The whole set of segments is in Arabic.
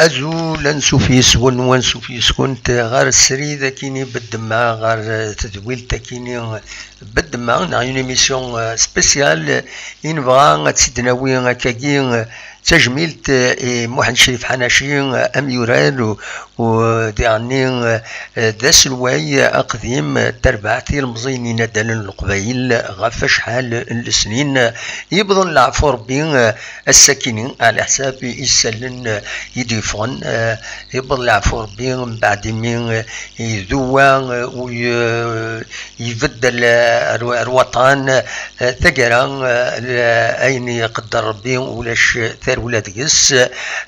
أزول نسوفيس ونسوفيس كنت غار السريدة كيني بالدماء غار تدويل تكيني بالدماء نعيون ميسيون سبيسيال ينبغى تسدناوي كاكين تجميلت محمد شريف حناشي أميورال وديعني داس الواي أقديم تربعتي المزينين دال القبائل غف شحال السنين يبضن العفو ربي الساكنين على حساب يسلن يديفون يبضن العفو ربي من بعد من يذوى ويبدل الوطن ثقرا أين يقدر ربي ولاش ثار ولاد قس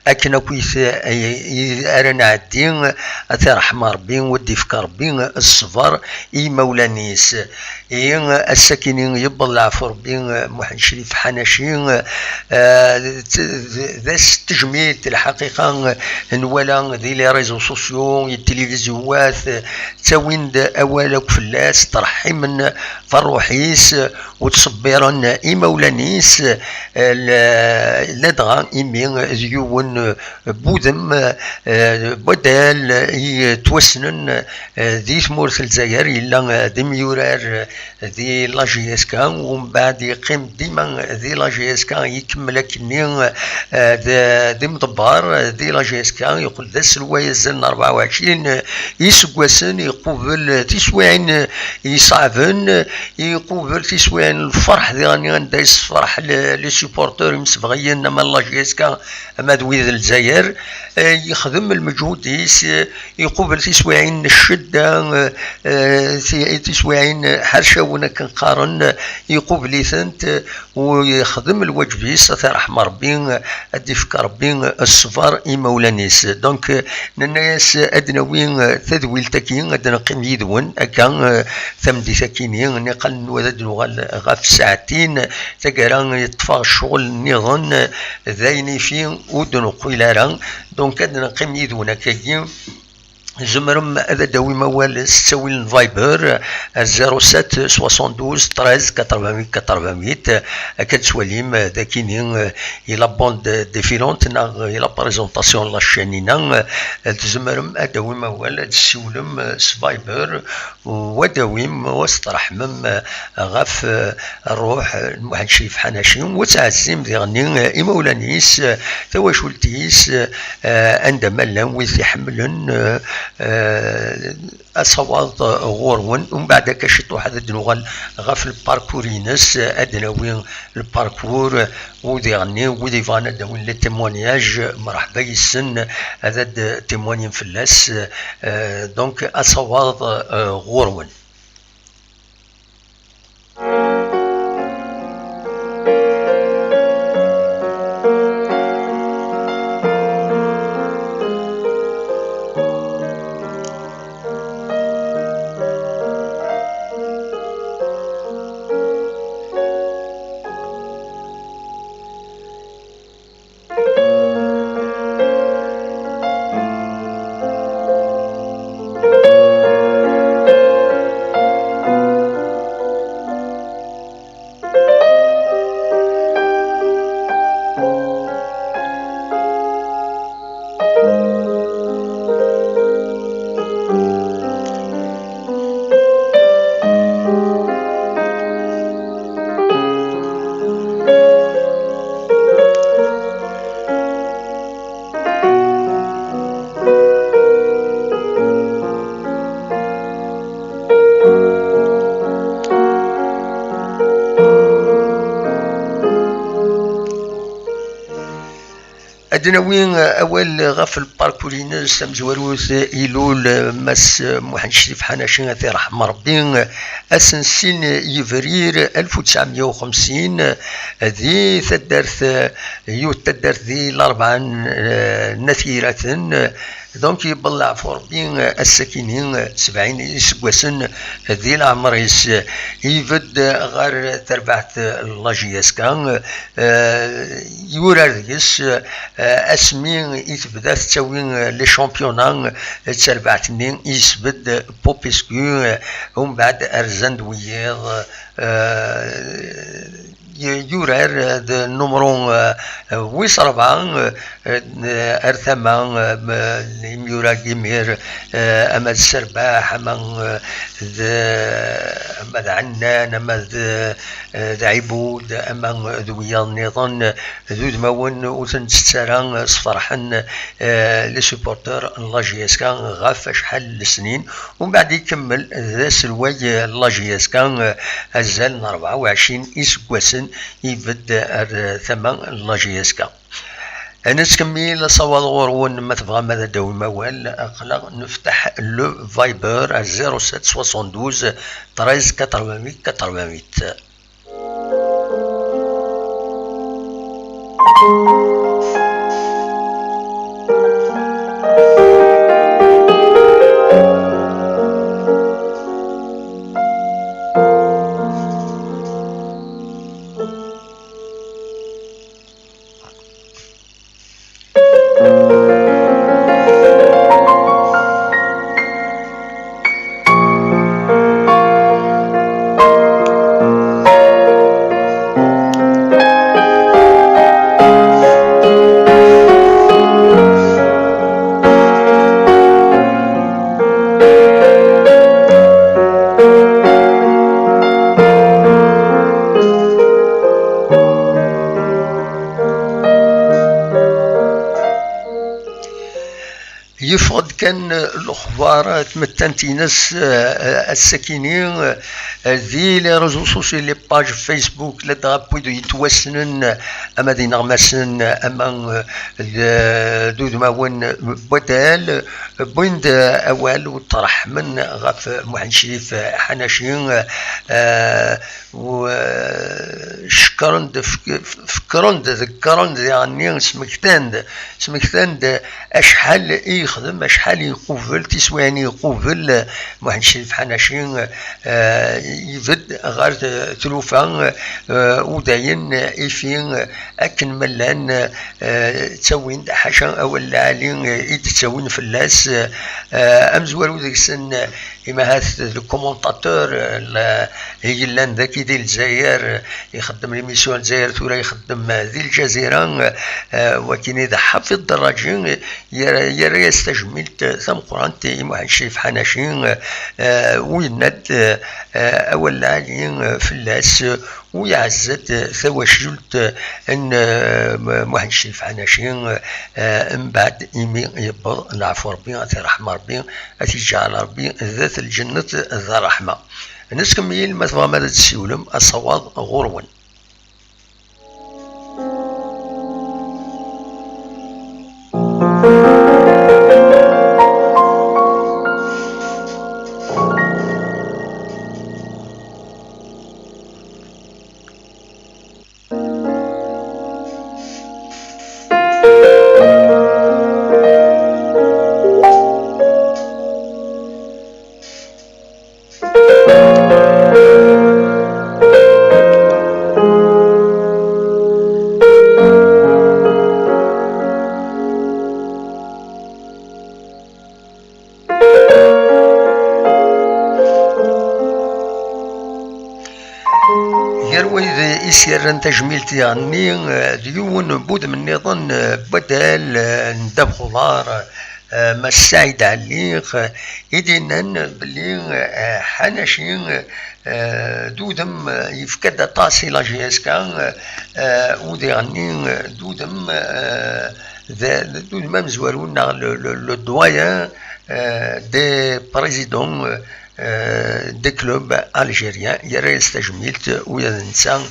أكنا كويس أرنا عدين أثار حمار بين ودي فكر بين الصفر إي مولانيس إي الساكنين يبضل العفور بين محمد شريف حناشي ذا تجميل الحقيقة نولا ذي لي ريزو سوسيو التلفزيونات تاويند أولك فلاس ترحمن فروحيس وتصبرن إي مولانيس لدغا إيمين زيون بوذم بدال يتوسنن ذي ثمورث الجزائر إلا دميورار ذي لاجيسكا ومن بعد يقيم ديما ذي لاجيسكا يكمل كني ذي مضبار ذي لاجيسكا يقول ذا سلوى يزن 24 يسقوسن يقوبل تسوين يصعبن يقوبل تسوين الفرح ذي غني غندا يصفرح لي سوبورتور مسبغيين ما لاجيسكا أما ذوي الجزائر يخدم المجهود يقوبل تسويعين الشدة تسويعين حرشة كنقارن يقوبل ثنت ويخدم الواجب يستثار أحمر بين الدفكار بين الصفار إمولانيس دونك الناس أدنوين تذويل تكين أدنا قيم يدون أكان ثمدي تكينين نقل نوذد نغال غاف ساعتين تقران يطفى الشغل نظن ذايني فين ودن قيلارا دونك أدنا قيم يدون كاين زمرم هذا داوي موال ستسوي الفايبر 07 72 13 88 88 كتسواليم ذاكينين إلا بوند ديفيلونت نا إلا بريزونطاسيون لاشينينا تزمرم داوي موال تسولم فايبر وداويم وسترحمم غاف الروح محمد شريف حناشي وتعزيم ذي غني إمولانيس تواشولتيس عندما لان ويث يحملن أصوات غورون ومن بعد كشطو هذا دنوغال غاف الباركورينس أدناوين الباركور وذي غني وذي فانا داوين لي تيمونياج مرحبا يسن هذا تيمونيين فلاس دونك أصوات غورون عندنا وين اول غف الباركورينز مزوروث يلول مس محمد شريف حناشي غير رحمه ربي اسنسين يفرير 1950 ذي تدرث تدرث ذي الاربع نثيرة دونك يبلع فوربين السكينين 70 سكواسن ذي العمر يفد غير تربعت لاجياس كان يوراريس اسمين يتبدا تسوي لي شامبيونان تربعتني يسبد بوبيسكو ومن بعد ارزند وياض يورار نمرو ويس ربعا ارثمان يورا جيمير اما السرباح اما عنان اما عبود اما ذويا النظام ذو دمون وثن ستساران صفرحن لي سوبورتور لاجياسكا غاف شحال السنين ومن بعد يكمل ذا سلواي لاجياسكا هزال 24 اسكواسن يبدا ثمان لاجياسكا. نسكمل صواد غورون ما تبغى ماذا داوي موال اقلق نفتح لو فايبر 0772 13 88 88. يفقد كان الاخبار تمتنتي ناس الساكنين ذي لي ريزو سوسيو لي باج فيسبوك لا بويدو يتوسنن اما دي نغمسن اما دود ماون بدال بويند اول وطرح من غف محمد شريف حناشي وشكرند فكرند ذكرند يعني سمكتاند اشحال يخدم اشحال يقوفل تسواني يقوفل محمد شريف حناشي يفد غير تلوفان وداين ايفين اكن ملان تسوين حاشا اول عالين يتسوين في اللاس امزوالو ذيك السن إما هذا الكومونتاتور هي لان ذاك ديال الجزائر يخدم ليميسيون الجزائر ثورة يخدم ذي الجزيرة ولكن إذا حفظ الدراجين يرى يستجملت ثم قرانت محمد شريف حناشي ويند أول عالين في اللاس ويعزت ثواشلت ان محمد شريف حناشي من بعد يمي يبر نعفو ربي أتي رحمة ربي أتي جعل ربي ذات الجنة ذا رحمة. نسكمل مثلا ماذا تسولم الصواد غرون. يسير تجميلتي عني ديون بود من نظن بدل ندب خضار ما السعيد عليق يدينا بلي حناشي دودم يفكد طاسي لاجيسكا ودي عني دودم دودم مزورونا لو دويان دي بريزيدون دي كلوب الجيريان يرى استجميلت ويا الانسان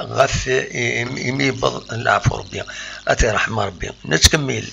غف يمي بض العفو ربي اتي رحمه ربي نتكمل.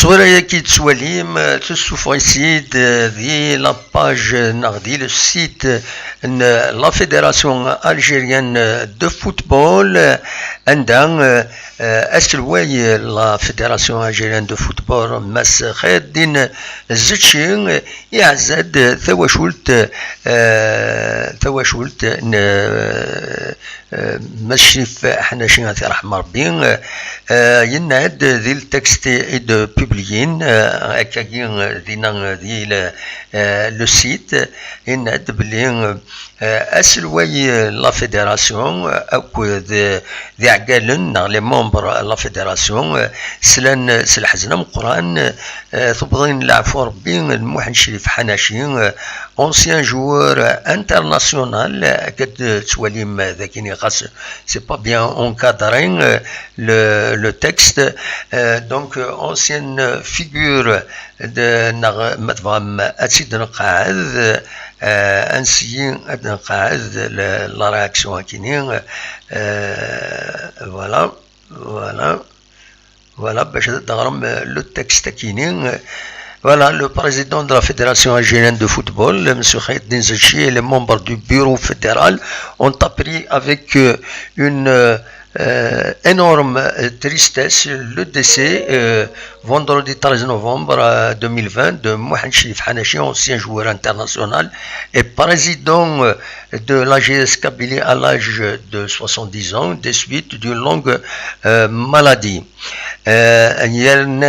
التصويرة كي تسواليم تشوفوا ici دي لا باج نغدي لو سيت لا فيدراسيون الجيريان دو فوتبول عندها اسلواي لا فيدراسيون الجيريان دو فوتبول ماس خير دين الزتشين يعزد ثواشولت ماشي حنا شي غادي رحمه ربي ينعد ذي التكست دو بوبليين هكاكي دينا ديال لو سيت ينعد بلي اسلواي لا فيدراسيون او ذي عقالن لي ممبر لا فيدراسيون سلان سلحزنا مقران تبغين العفو ربي الموحد شريف حناشي ancien joueur international que تواليم ذاكيني خاص c'est pas bien encadré le texte donc ancienne figure de مدفعم أتسيد نقاعد انسي نقاعد لا رياكسيون كينين voilà باش تغرم لو تكست كينين. Voilà, le président de la Fédération algérienne de football, M. Khaïdine Zelchi, et les membres du bureau fédéral ont appris avec une énorme tristesse le décès vendredi 13 novembre 2020 de Mohamed Chérif Hanachi, ancien joueur international et président de l'AGS Kabylie à l'âge de 70 ans des suites d'une longue maladie. Une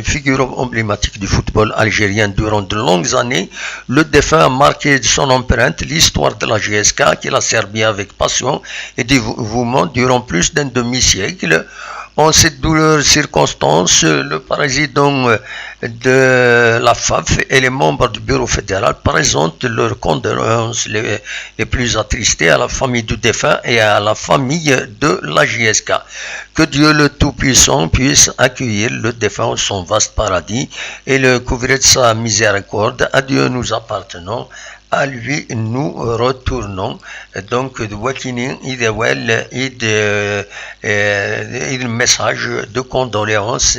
figure emblématique du football algérien durant de longues années, le défunt a marqué de son empreinte l'histoire de la GSK qu'il a servi avec passion et dévouement durant plus d'un demi-siècle. En cette douloureuse circonstance, le président de la FAF et les membres du bureau fédéral présentent leurs condoléances les plus attristées à la famille du défunt et à la famille de la JSK. Que Dieu le Tout-Puissant puisse accueillir le défunt en son vaste paradis et le couvrir de sa miséricorde. À Dieu nous appartenons, à lui nous retournons. Donc de wakinin idewel le message de condoléances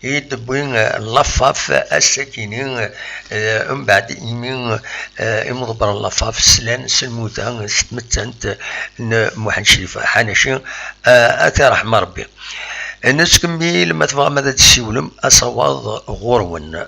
et de bring la faf الساكنين من بعد يمين مضبر la faf سلان سلموتان ستمتنت محمد شريف حنشي أتى رحمة ربي نسكمل ما تبغى ماذا تسولم أصوات غورون.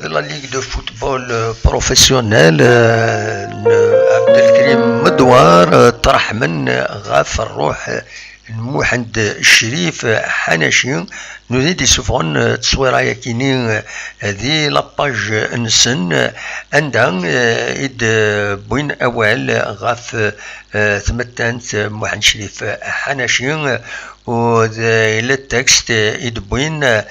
de la Ligue de football professionnel Abdelkrim Medouar طرح من غاف الروح محمد الشريف حناشي نريد يسوفون تصويره كينين هذه لاباج نسن عندها إد بوين أول غاف ثمتانت محمد الشريف حناشي و التكست إد بوين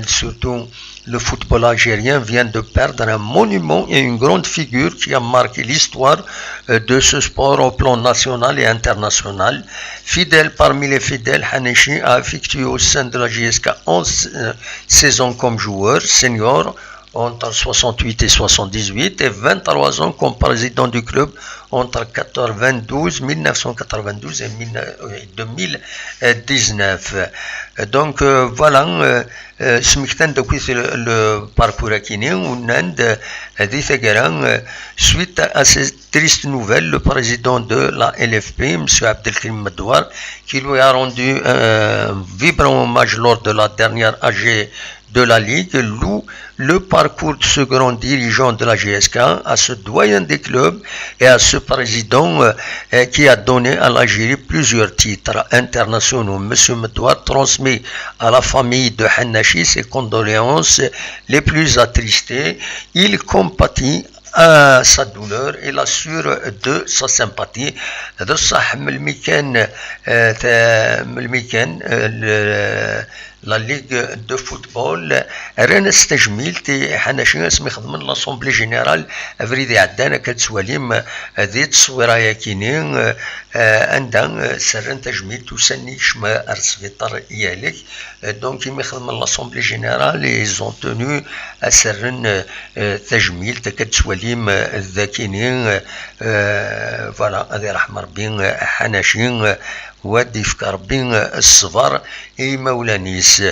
surtout le football algérien vient de perdre un monument et une grande figure qui a marqué l'histoire de ce sport au plan national et international. Fidèle parmi les fidèles, Hanechi a effectué au sein de la JSK 11 saisons comme joueur senior entre 68 et 78 et 23 ans comme président du club entre 1992 et 2019. Donc voilà, le parcours à Kiné, suite à cette triste nouvelle, le président de la LFP, M. Abdelkrim Medouar, qui lui a rendu un vibrant hommage lors de la dernière AG de la Ligue loue le parcours de ce grand dirigeant de la GSK, à ce doyen des clubs et à ce président qui a donné à l'Algérie plusieurs titres internationaux. Monsieur Medouar transmet à la famille de Hanachi ses condoléances les plus attristées. Il compatit à sa douleur et l'assure de sa sympathie. هذا صح من المكان لا ليغ دو فوتبول رانا استجميل تي حنا شي اسمي خدمنا لاسومبلي جينيرال افريدي عدانا كتسواليم ذي تصويره ياكينين عندها سرن تجميل تسني شما ارسفيطر يالك دونك كيما خدمنا لاسومبلي جينيرال لي زون تونو سرن تجميل كتسواليم الذاكينين فوالا هذه رحم ربي حناشين وادي فكر بين الصفر اي مولانيس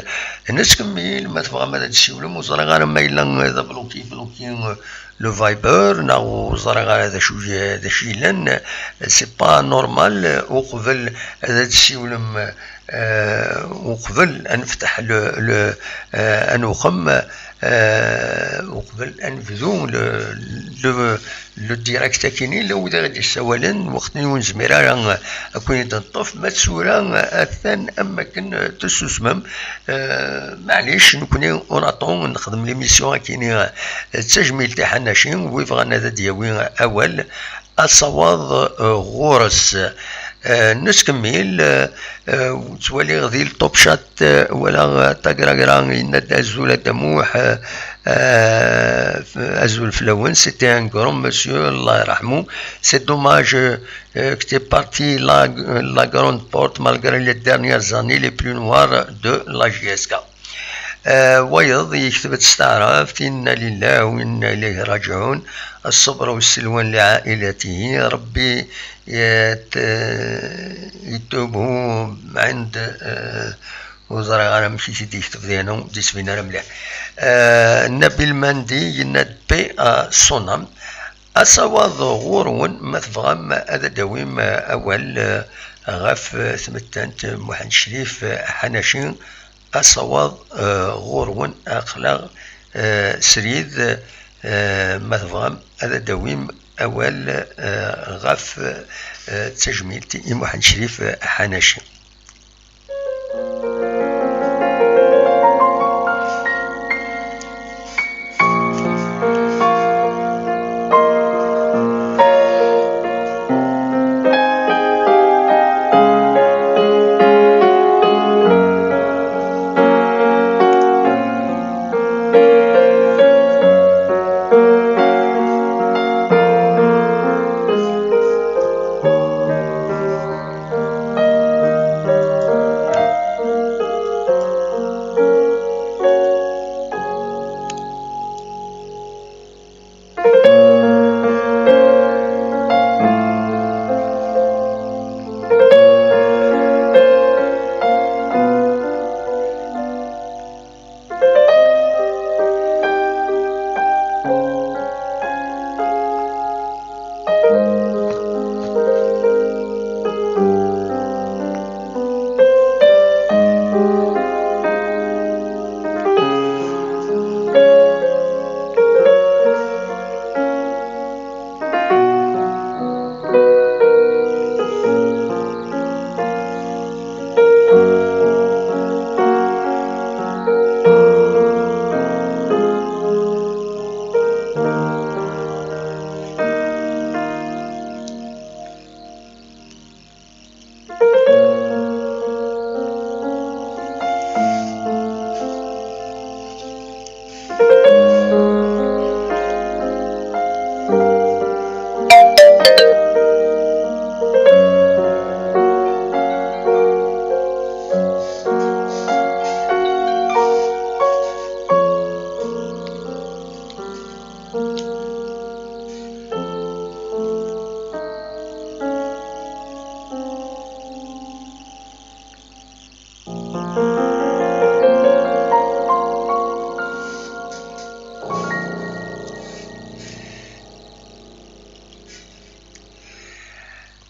الناس كميل ما تبغى ما تسولم وزرا غير ما الا ذا بلوكي لو فايبر ناو زرا غير هذا شو هذا شي لان سي با نورمال وقبل هذا تسولم وقبل نفتح لو انوخم وقبل انفذو لو ديريكت كيني لو غادي سوالن وقت نيون زميرا اكون تنطف ما تسورا اثان اما كن تسوسمم معليش نكون اوناطون نخدم ليميسيون كيني تجميل تاع حناشين ويفغانا ذا دياوي اول الصواد غورس نسكمل وتولي غذي الطوب شات ولا تقرا يند ازول دموح ازول فلون سيتي ان غرون مسيو الله يرحمه سي دوماج كتي بارتي لا غروند بورت مالغري لي ديرنيير زاني لي بلو نوار دو لا جيسكا ويض يكتب تستعرف إنا لله وإنا إليه راجعون الصبر والسلوان لعائلته ربي يتوبوا عند وزراء أنا مشي سيدي يكتب ديالهم ديسبينا مليح نبيل مندي ينبي صنم أصوات غورون مثفغم هذا دويم أول غاف ثمتانت محمد شريف حناشين الصواب غورون أخلاق سريد مثفغم هذا دويم أول غاف تجميل محمد شريف حناشي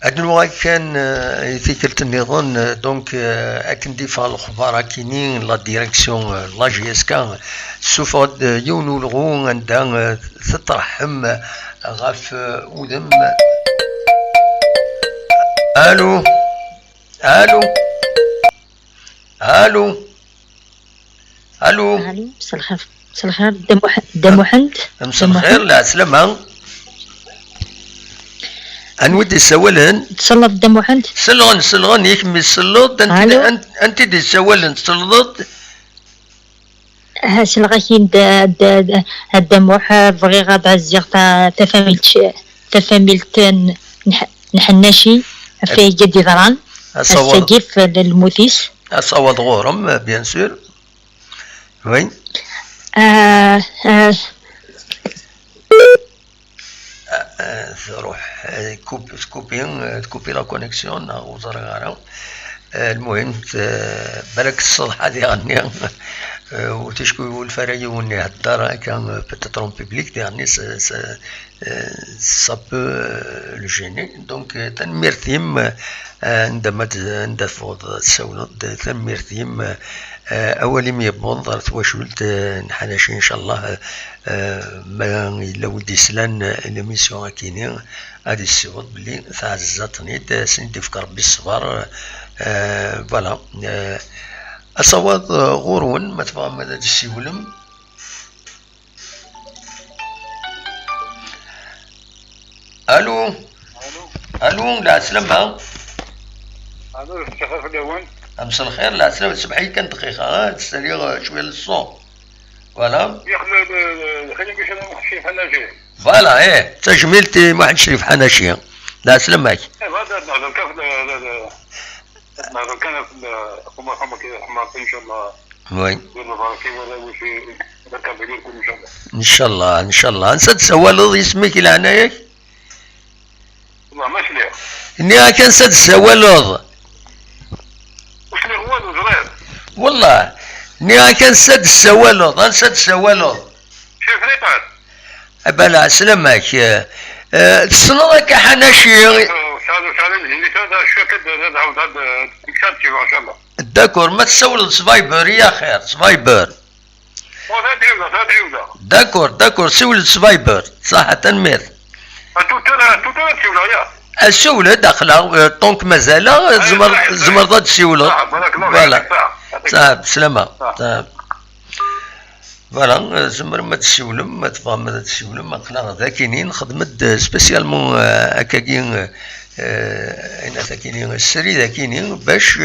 أدنو كان ثيكلت النظام دونك أكن ديفا الأخبار كينين لا ديريكسيون لا جي اس كا سوفا يونو الغو عندها تترحم غاف ودم. الو الو الو الو مساء الخير. مساء الخير دم وحنت. مساء الخير. لا سلامة. أنودي سوالن تسلط دم وحنت. سلغن يكمل سلط أنت دي سوالن سلط. سلغاكين الدم وحر بغي غاد عزيغ تفاميلتن نحناشي في جدي ضران السقيف للموثيس أصوات غورم بيان سور. وين تروح تكوبي لا كونيكسيون وزرغارة. المهم بالك الصبح هذه غني وتشكو الفراي وني هدار كان بتترون بيبليك يعني ça peut le gêner donc تنميرتيم عندما ندفض تسولد تنميرتيم أولي ميبون ضرت وشولت نحناشي إن شاء الله ما إلا ودي سلان لميسيون كيني غادي السيوط بلي تعزتني سندي في ربي الصبر. فوالا أصوات غورون ما تفهم هذا السيولم. الو الو. لا سلامة. الو الشيخ داوود. مساء الخير. لا سلامة. سمحي كان دقيقة تسالي شوية للصون. فوالا خلينا نمشي شريف حناشي. فوالا ايه تجميلتي واحد شريف حناشي. لا سلامك. هذا نهضر كان في الحكومة كذا حماقي ان شاء الله. وين ان شاء الله ان شاء الله نسد سوالض اسمك الى عنايك. والله ماشي ليه اني كان سد سوالض واش اللي هو الزرير والله اني كان سد سوالض نسد سوالض شوف لي طال بلا سلامك. تصنعك حناشي داكور ما تسول سفايبر يا خير سفايبر. داكور سول سفايبر صح تنمير. السولة داخلة طونك مازال زمر ضد السولة. فوالا صاحب سلامة صاحب. فوالا زمر ما تسولم ما تفهم ما تسولم ما قلنا ذا كاينين خدمت سبيسيالمون هكاكين انا ذاكينين السري ذاكينين باش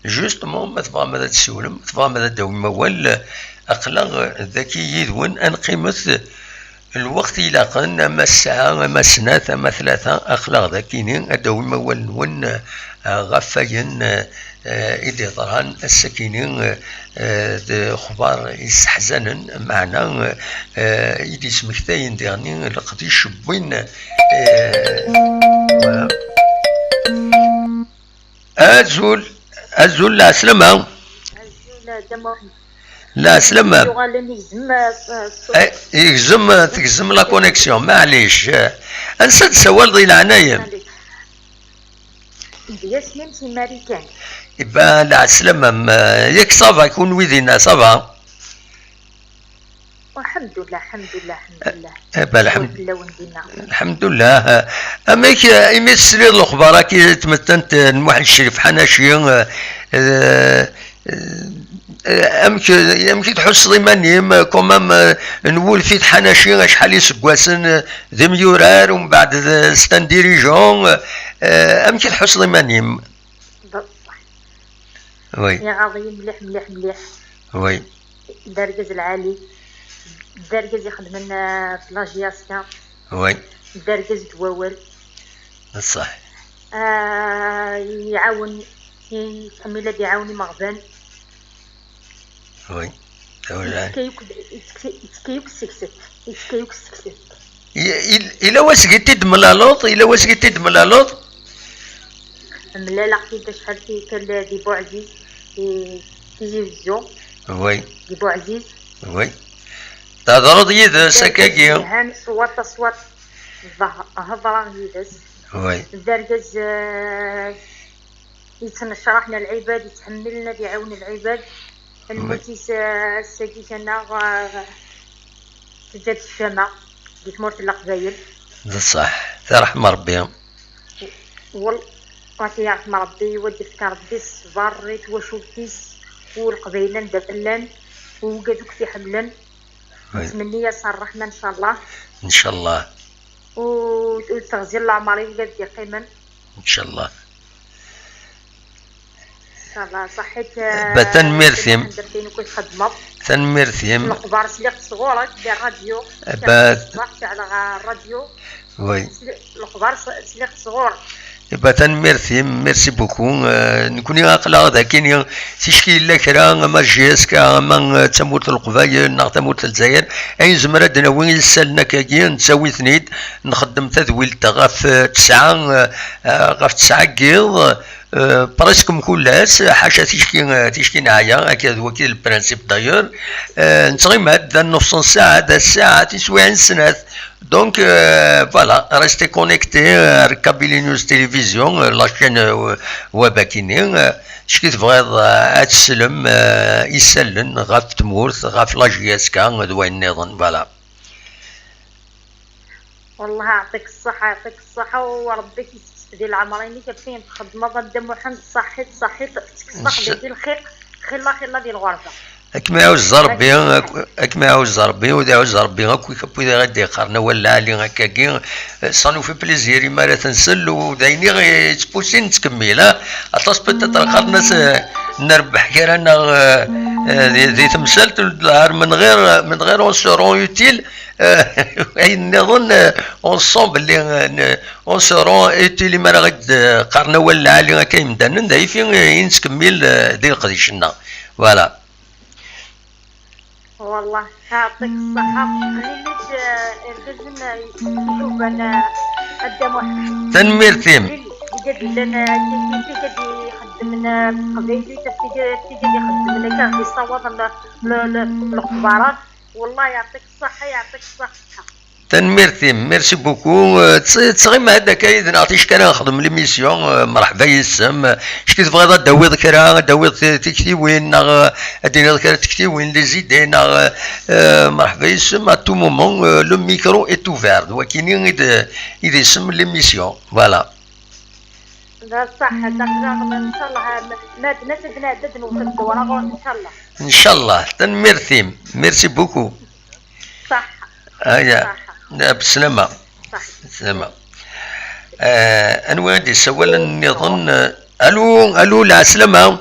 جوستمون ما تفهم ما تسولم تفهم ما داوي موال اقلا ذاكي يدون ان قيمة الوقت إلى قلنا ما الساعة ما سنة ما ثلاثة أخلاق ذاكينين أدوي موال نون غفاين إدي ضران السكينين خبار يستحزنن معنا إدي سمكتاين ديغني لقدي شبوين أزول لا سلامة. لا سلامة. تجزم لا كونيكسيون معليش انسى تسوال ضي العناية. ياسمين سي ماريكان. يبا لا سلامة ياك صافا يكون ويدينا صافا. الحمد لله الحمد لله الحمد لله. يبا الحمد لله. اماك ايميت سرير الاخبار كي تمتنت نوح الشريف حناشي يمكن تحس ضمانيم كومام نقول في حناشي شحال يسكواسن ذي ميورار ومن بعد ستان ديريجون يمكن تحس ضمانيم. وي يا عظيم مليح مليح مليح. وي الدرجز العالي الدرجز يخدم لنا بلاجياسكا. وي الدرجز تواول صح. يعاون كميلة يعاوني مغبن. وي يتكيوك سكست إلا واش قلتي دملالوط إلا واش قلتي دملالوط ملالا قلت شحال كان دي بوعزيز في تلفزيون. وي دي بوعزيز. وي تهضروا يد سكاكي هان صوت هضره يدس وي الدرجز يتنشرحنا العباد، يتحملنا، يعاون العباد. الموتيس الساكيت انا تجات الشمع دي تمورت القبايل. صح، ترحم ربي. واش يرحم ربي ودفك ربي الصبر ريت وشوكيس والقبايل ندفلن وقادوك في حملن. نتمنى يسر الرحمن ان شاء الله. ان شاء الله. وتغزير العمري وقاد يقيما ان شاء الله. ان شاء الله صحيت. بتنميرثيم تنميرثيم الاخبار سليق صغورك ديال الراديو على الراديو. وي الاخبار سليق صغور تنميرثيم. ميرسي بوكو. نكوني عاقله ذاكيني تشكيل لك راه ما جيسك ما تموت القبايل نا تموت الجزائر اي زمرة ناوي يسالنا كاكي نساوي ثنيد نخدم تذويل غاف 9 كيض براسكم كلاس حاشا تيشكي نعايا هكذا وكيل البرانسيب دايور. نتغيم هاد نص ساعة هاد الساعة تسوي عن سنات. دونك فوالا ريستي كونيكتي ركابيلي نيوز تيليفزيون لاشين وباكيني شكي تبغيض تسلم يسلن غاف تمورث غاف لاجياسكا دوين نظن فوالا. والله يعطيك الصحة يعطيك الصحة وربي ديال العمرين كيفين تخدم غدا محمد صحيت تكصح ديال الخير خلا ديال الغرفة. كما يعوز ربي كما يعوز ربي ودا يعوز ربي هاكوي كبوي غادي يقارنا ولا علي هكاكي صانو في بليزير ما لا تنسل ودايني غي تبوسين تكمل اطاس بتات الناس نربح كي انا ذي تمثلت الدهر من غير اون سورون يوتيل. نظن اون سون بلي اون سورون يوتيل ما غاد قارنا ولا علي هكا يمدان داي فين ينتكمل ديال قديشنا فوالا. والله يعطيك الصحة. خليت الجزن يشوف انا قدام واحد تنميرتيم قد لنا كيف يخدم لنا قبيلي تيجي يخدم لنا كان يصوت الاخبارات. والله يعطيك الصحة يعطيك الصحة. تنميرتيم ميرسي بوكو. تسغيم هذاك اذا نعطيش كان نخدم ليميسيون مرحبا يسم شكي تبغي داوي ذكرى داوي تكتيوين ادينا ذكرى تكتيوين لي زيدين مرحبا يسم ا تو مومون لو ميكرو اي اوفير ولكن اذا يسم ليميسيون فوالا. لا صح ان شاء الله ما بنادد نوصل ورا ان شاء الله ان شاء الله. تنميرتيم ميرسي بوكو. صح هيا بسلامة. بسلامة. أنا غادي سوالا نظن ألو لا سلامة.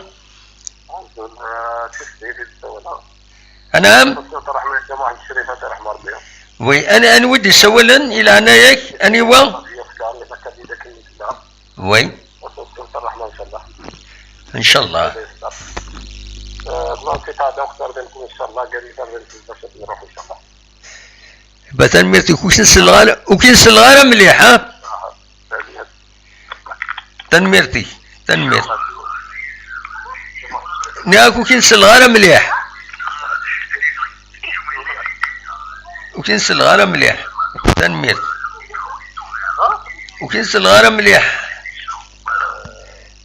نعم. وي أنا ودي سوالا إلى عنايك أني وي إن شاء الله. بتنميرتي وكين سلغالة مليح ها. تنميرتي ناك وكين سلغالة مليح وكين سلغالة مليح تنميرت وكين سلغالة مليح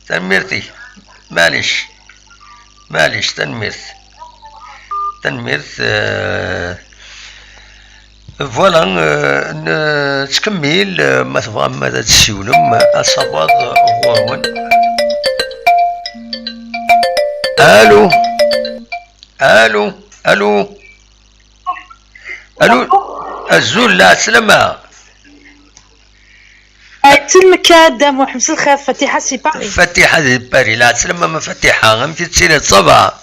تنميرتي معليش تنميرت فوالا. تكمل ما تبغى ماذا تسولم الصباط غورون. الو الزول لا سلامة. تسلمك يا دام وحبس الخير. فتيحة سي باري. فتيحة سي باري لا تسلم ما فتيحة غمتي تسيري صباح.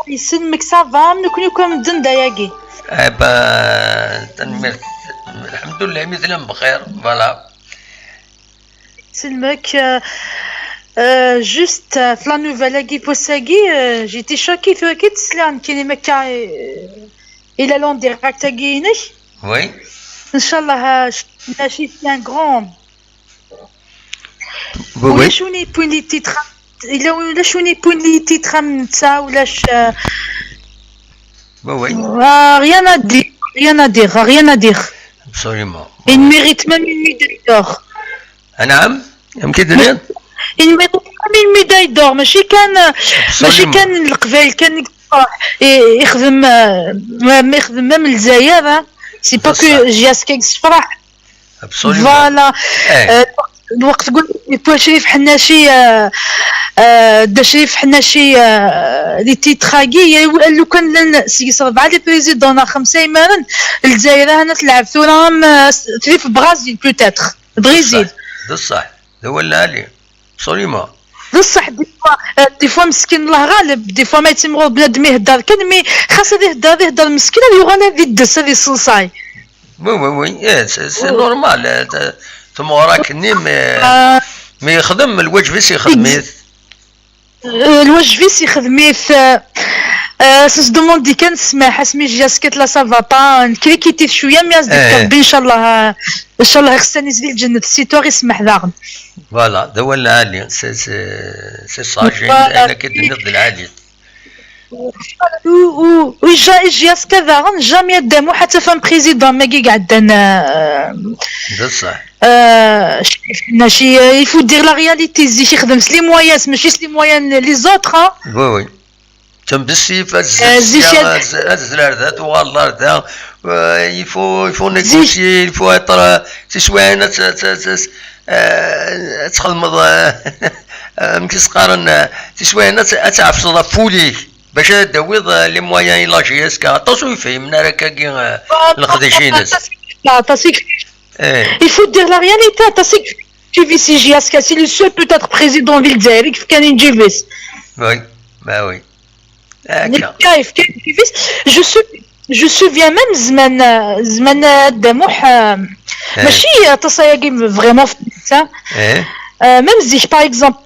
يسلمك صافا نكون كون مدن داياكي. تنميرت الحمد لله مثلا بخير فوالا. سلمك جوست في لا نوفيل هاكي بوساكي جيتي شاكي كي تسلان كاين مكا الى لون ديريكت هاكينك. وي ان شاء الله ماشي ان غران. وي شوني بوين لي تيتر ولا شوني بوين لي تيتر نتا ولاش. وي rien à dire. ابسوليومون. il mérite même une médaille d'or. نعم يمكن دنيا il mérite même une médaille d'or. ماشي كان القبائل كان يخدم ما يخدم من الجزائر. سي با كو جياسكا يفرح. فوالا الوقت تقول بو شريف حناشي دا شريف حناشي لي تيتراكي لو كان سي 4 لي بريزيدون 5 يمارن الجزائر هنا تلعب ثورام في برازيل بوتيتر برازيل. بصح هو اللي ابسوليومون بصح دي فوا مسكين الله غالب دي فوا ما يتمروا بنادم يهدر كان مي خاص يهدر مسكين يوغانا في الدس هذه الصلصاي. وي سي نورمال تموراك ني ما يخدم الوجبيس يخدميت الوجبيس يخدميت سوس دوموندي كان سماح اسمي جاسكيت لا سافا با كريكيتي شويه مي ان شاء الله ان شاء الله خصني نزيد الجنة السيتوغ يسمح داغن. فوالا دا هو العالي سي صاجين انا كنض العالي جاسكا داغن جامي يدامو حتى فان بريزيدون ماكي قعدنا بصح ماشي يفو دير لا رياليتي زي يخدم سلي مويان ماشي سلي مويان لي زوتر. وي تم بالسيف الزلال ذات والله ذا يفو نيغوسيي يفو يطرا تسوانه تخدم مكيس قارن تسوانه تعفص فولي باش دويض لي مويان لا جياسكا طاسو يفهمنا راه كاين القديشينس il faut dire la réalité تاسيك جيفيس جياسكا سي لو سول بوتيتر بريزيدون فيل الجزائر كيف كان جيفيس. وي ما وي كيف جيفيس جو سوفيان ميم زمان دموح ماشي تصايقي فريمون في ميم زيك باغ اكزومبل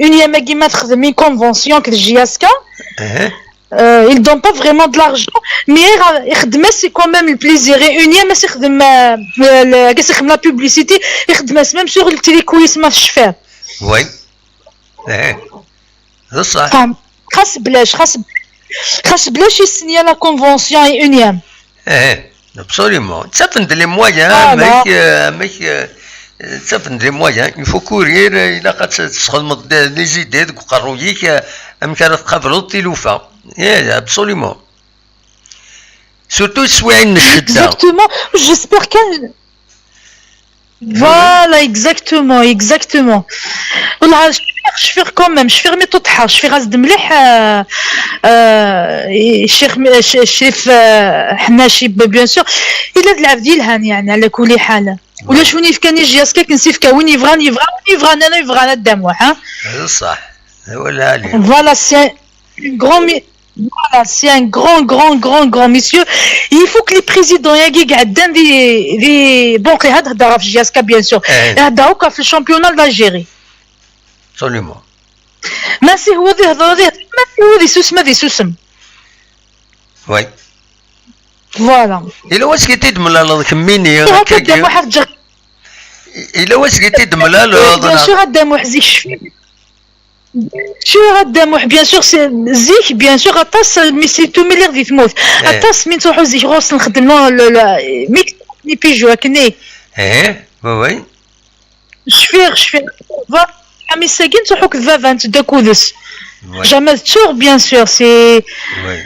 اونيام كيما تخدم une convention كد جياسكا il donne pas vraiment de l'argent mais يخدم سي quand même le plaisir réunir ما يخدم يخدم la publicité يخدم même sur le télécolis ما فيش فيه. وي صح خاص بلاش يسنيا لا كونفونسيون اونيام. ابسوليومون تفند لي مويان ماك تفند لي مويان يفو كورير الا قد تخدم لي زيدات وقرويك امكان تقابلوا التلوفه. ابسوليومون سورتو سواعين الشده. اكزاكتومون جيسبر كان فوالا اكزاكتومون والله شفير كوميم شفير مي تطحر شفير غازد مليح الشيخ حناشي بيان سور الا تلعب ديالهان يعني على كل حال ولا شوني كان يجي اسكا كنسيف وين يفغان انا يفغان الدموع ها صح هو العالي. فوالا سي غران Voilà, c'est un grand monsieur. Il faut que les présidents bon, bien sûr, في الشامبيونات d'Algérie. Absolument. ما سي هو ذي سوسم. وي. فوالا. إلا واش كيتي دملا كميني هكا واحد إلا واش كيتي دملا بيان سور هدا محزي شو هذا بيان سور زيك بيان سور غطاس مي سي تو مليار دي تموت غطاس من تروحو زيك غوص نخدم ميك ني بيجو هكني وي شفير عمي ساكن تروحو كفافا نتدا كودس جمال تور بيان سور سي وي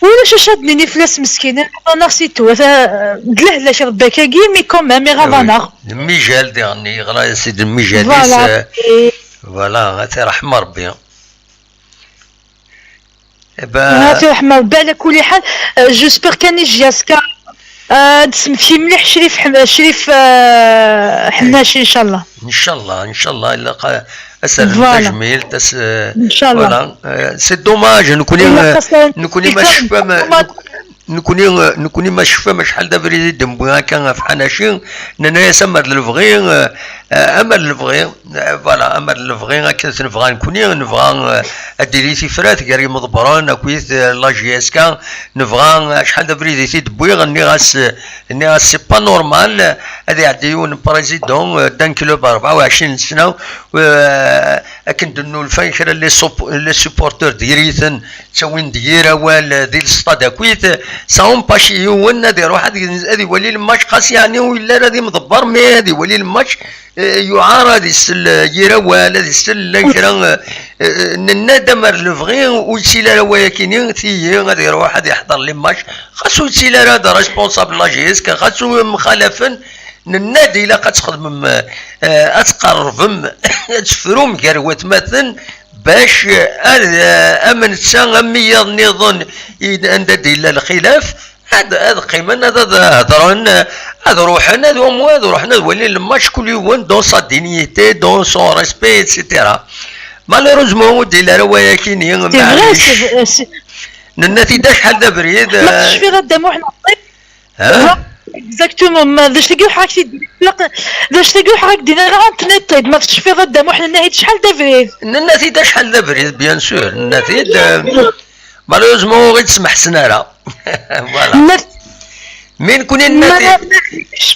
ولا شادني نفلاس مسكينه انا نسيتو دلهلا شي رباك كي مي كومام مي غافانا الميجال ديالني غرا سيدي الميجاليس فوالا ترحم ربي ترحم ربي على كل حال. جوسبر كان يجي اسكا تسمكي مليح شريف حناشي ان شاء الله ان شاء الله الا اسال التجميل ان شاء الله. سي دوماج نكوني ما شفا شحال دا بريد بغا كان في حناشي نانا سمر الفغي فوالا امر الفغي كنت نبغى نبغى اديري سفرات كاري مضبران اكويت لا جي اس كا نبغى شحال دا بريد تيدبوي ني غاس سي با نورمال هذا يعديون بريزيدون دان كلوب 24 سنه كندنو الفايخر لي سوبورتور ديريثن تسوين ديرا وال ديال السطاد اكويت ساهم باشي يون هذا يروح هذه ولي الماتش خاص يعني ولا هذه مضبر مي هذه ولي الماتش يعارض يسل يروال هذه يسل كرا الندم الفغي ويسيل ولكن ثي غادي يروح هذا يحضر لي ماتش خاصو يسيل هذا ريسبونسابل لاجيس خاصو مخالفا النادي الا كتخدم اتقربم تفروم كروات مثلا باش امن تسا ميض نظن عند ديال الخلاف هذا قيمه هذا هضرون هذا روحنا هذا روحنا ولي الماتش كل يوم دون سا دينيتي دون سون ريسبي ايتترا مالوروزمون ديال ولكن معليش النتيجه شحال دا بريد ما تشفي غدا مو حنا اكزاكتومون باش تلقاو حراك باش تلقاو حراك دينا انترنت ما تشفي غدا مو حنا النهاية شحال دا بريد النتيجه شحال دا بريد بيان سور النتيجه مالوروزمون غير تسمح سنه راه فوالا من كون النتيجه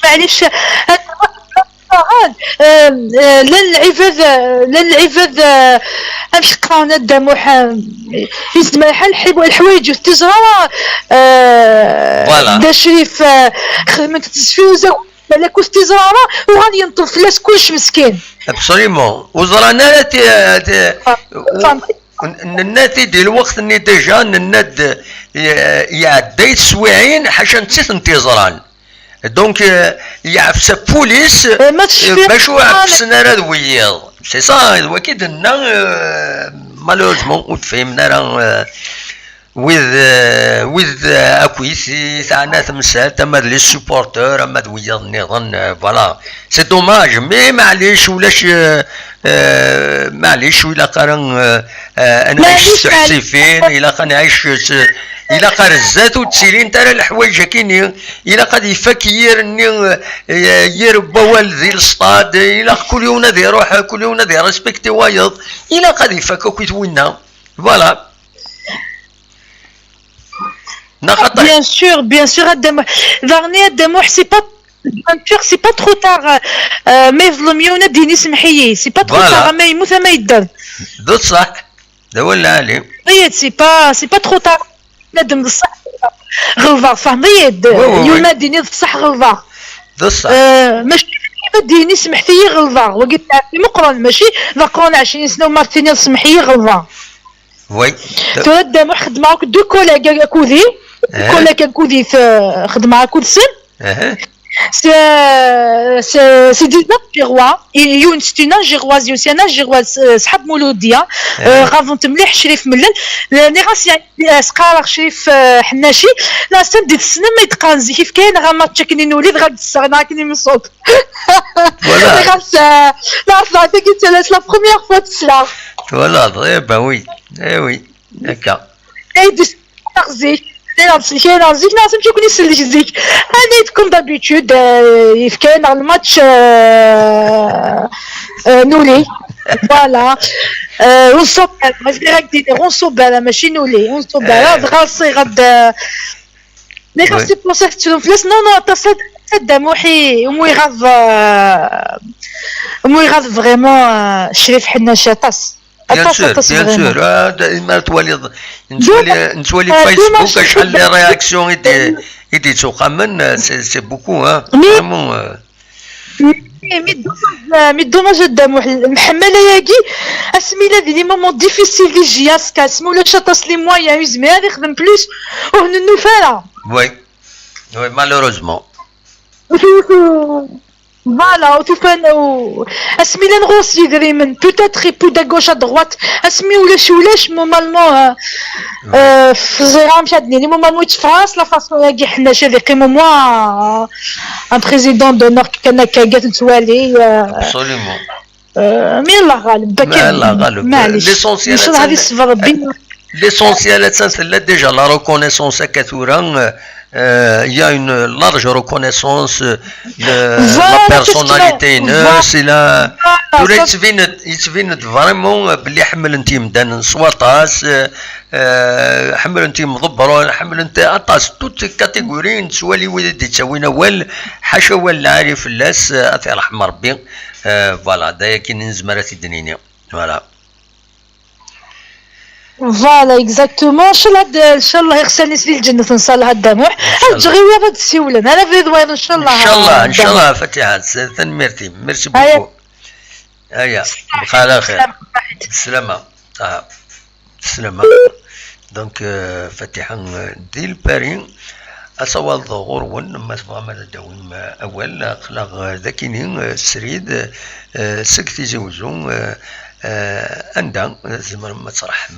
معليش لا العباد امشي قرانا دموح يسمى حل الحوايج والتجاره دا شريف خدمت تسفيوزه على كوس تجاره وغادي ينطب فلاس كلش مسكين ابسوليمون وزرانا الناتي ديال الوقت اني ديجا الناد يعدي سواعين حاشا نتيت انتظران دونك يعفس بوليس باش يعفسنا راه وياض سي صا واكيد لنا مالوزمون وتفهمنا راه وذ اكويسي تاعنا تمثال تما لي سوبورتور اما دوياض نظن فوالا سي دوماج مي معليش ولاش معليش ولا قرن نعيش تحسيفين الى قنعيش الى قال الزات وتسيرين ترى الحوايج كاينين الى قد يفكير اني يربى والذي الصطاد الى كل يوم ذي يروح كل يوم ذي ريسبكتي وايض الى قد يفك كيتوينا فوالا نخطط بيان سور دارني دموح سي با سي با ترو تار ما يظلميونا ديني سمحيي سي با ترو تار ما يموت ما يدار دوت صح دا هو العالم سي با ترو تار نادم بصح غلظة فهميد يوم ديني بصح غلظة بصح ماشي ديني سمحتي غلظة وقلت لك مقرن ماشي ذكرون 20 سنة ومارتيني سمحية غلظة وي تود ما خدمة معاك دو كولاغ كودي كولاغ كودي في خدمة كل سن سي 19 جيروا يون ستينا جيرواز يوسينا جيرواز صحاب مولوديه غافون تمليح شريف ملل ني غاس يعني سقار شريف حناشي لا سندي السنه ما يتقانزي كيف كاين غا ما تشكني وليد غاد الصغنا كني من صوت ولا غاس لا صافي قلت لا لا بروميير فوا تسلا ولا ضريبه وي اي وي هكا ايدي تغزي كاين نزيك ناس نمشيو كوني سلك زيك هاني تكون دابيتود كاين الماتش نولي فوالا ونصوب ماشي دير ونصوب ماشي نولي ونصوب غاصي غاد مي غاسي بوصيح تشوف فلوس نو تصد موحي وموي غاف فريمون شريف حناشه طاس بيان سور دائما نتولي فيسبوك شحال لي رياكسيون يدي تسوق من سي بوكو ها فريمون مي دوماج الدم المحمله ياكي اسميلا دي لي مومون ديفيسيل دي جياسكا اسمو لا شاطاس لي مويا يزمي هذا يخدم بلوس وهنا النفاله وي مالوروزمون فوالا وتفان اسمي لا نغوصي دريمن بوتيتر يبو دا غوش ا دروات اسمي ولاش نورمالمون في الزيران مشادني لي نورمالمون يتفراس لا فاصون ياكي حنا شادي قيمو موا ان بريزيدون دونور كان كاكات نتوالي ابسوليومون مي الله غالب باكي الله غالب معليش ليسونسيال هذه الصفه ربي ليسونسيال تسال ديجا لا ريكونيسونس كثورا il y a une large reconnaissance de la personnalité c'est la يتفين فريمون بلي حمل انت مدان صواتاس حمل انت مضبرون حمل انت اطاس توت كاتيجوري تسوالي ولدي تسوينا وال حاشا ولا عارف اللاس اثي رحم ربي فوالا دا كاين نزمرات الدنيا فوالا فوالا اكزاكتومون ان شاء الله يغسلني في الجنة ان شاء الله الدموع الجغيوه غاد تسولنا انا في رضوان ان شاء الله ان شاء الله فتيحه تنميرتي ميرسي بوكو هيا بقى على خير بالسلامه بالسلامه دونك فتيحه ديال بارين أصوال ظهور ون ما سبغى ما الدوم أول خلاق ذاكيني سريد سكتي زوزو عندها زمر ما تطرح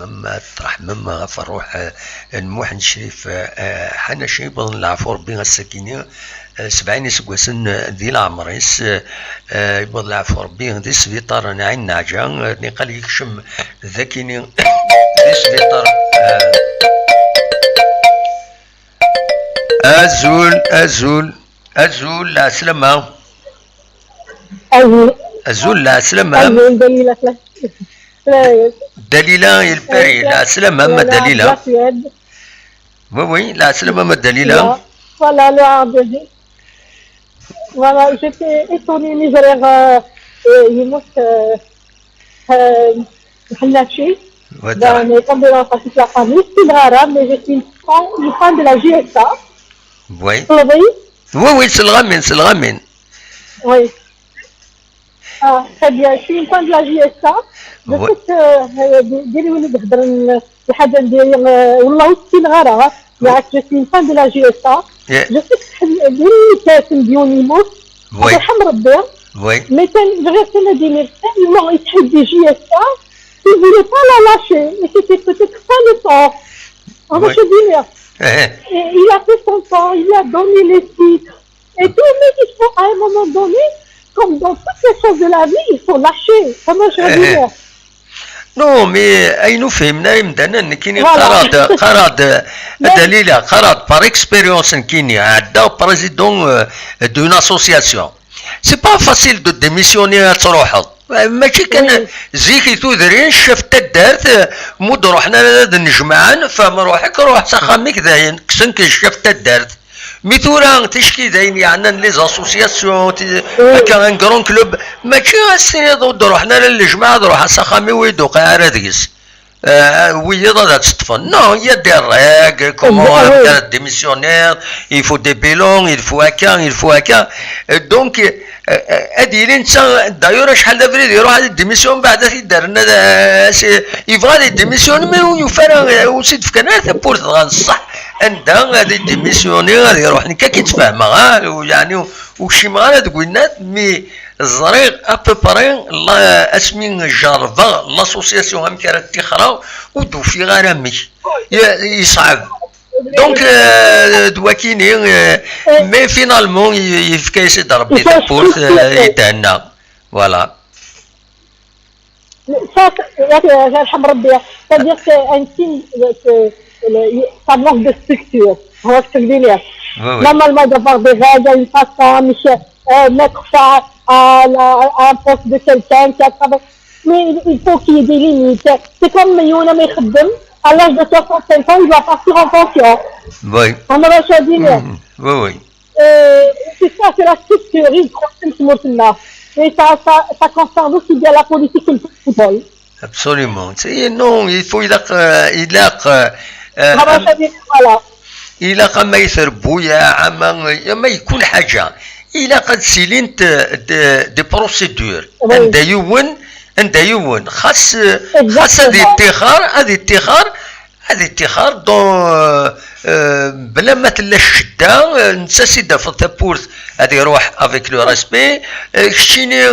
مما فروح نموح نشريف حنا شي بظن العفور بين السكينة 70 سكواسن ديال عمريس يبغض العفور بين دي سبيطار نعين نعجا نقال يكشم ذاكيني دي سبيطار أزول لا سلامة أزول لا سلامة دليلة الباري لا سلامة ما دليلة وي لا سلامة ما دليلة Voilà le Abdel. Voilà, j'étais étonnée, mais j'avais eu comme de la famille, c'est rare, mais je suis une fan de la GSA. Oui. Oui, c'est le ramen. Oui. Ah, très bien, je suis une fan de la GSA. Je sais que ديري ولي تهضر الحاجه ندير والله سي غاره ياك je suis une fan de la GSA. Je sais que ديري كاسم ديونيموس يرحم ربي. Oui. Mais غير كنا دير tellement يتحدي GSA il voulait pas la lâcher et c'était peut-être pas le temps. On va se dire. Il a fait son temps, il a donné les titres. Et tout, mais il faut à un moment donné, comme dans toutes les choses de la vie, il faut lâcher. Comment je veux dire? نو مي اينو فهمنا يمدانا كيني قراد دليل قراد بار اكسبيريونس كيني عدا بريزيدون دون اسوسياسيون سي با فاسيل دو ديميسيوني تروح ماشي كان زيكي تودرين شفت دارت مود روحنا نجمعان فما روحك روح سخاميك داين كسنك شفت دارت ميثورا تشكي داين يعني لي زاسوسياسيون هكا ان كرون كلوب ماشي السنه ضد روحنا للجماعه روح سخامي ويدوق عراديس ويضا تطفن نو يا دير كومون ديميسيونير il faut des bilans il faut هكا دونك هادي الانسان دايور شحال دابريد يروح هاد الديميسيون بعد يدار لنا يبغى لي ديميسيون مي يفرغ وسيد في كنات بورت غنصح عندها غادي ديميسيوني غادي يروح نكا كيتفاهمها يعني وشي مغالا تقولنا مي الزريغ ابوبري اسمين جارفا لاسوسياسيون هم كانت تخرا ودو في غرامي يصعب دونك دواكيني مي فينالمون يفكا سي ربي تبورت يتهنى فوالا يرحم ربي c'est-à-dire c'est un signe que ça manque de structure هو ce que je veux dire normalement il doit y avoir des règles une façon مش mettre ça à un poste de quelqu'un qui a travaillé mais il faut qu'il y ait des limites c'est comme Youna ما يخدم à l'âge de 65 ans, il doit partir en pension. Oui. On va choisir. Oui. C'est ça, c'est la structure. Il croit que c'est là. Et ça concerne aussi bien la politique que le football. Absolument. Non, il faut il a ما يثربو يا عما ما يكون حاجة إلا قد سيلينت دي بروسيدور عند يون خاص هذه اتخار دون بلا ما تلا الشدة نسا سيدا في الثبورت هذه يروح افيك لو ريسبي شتيني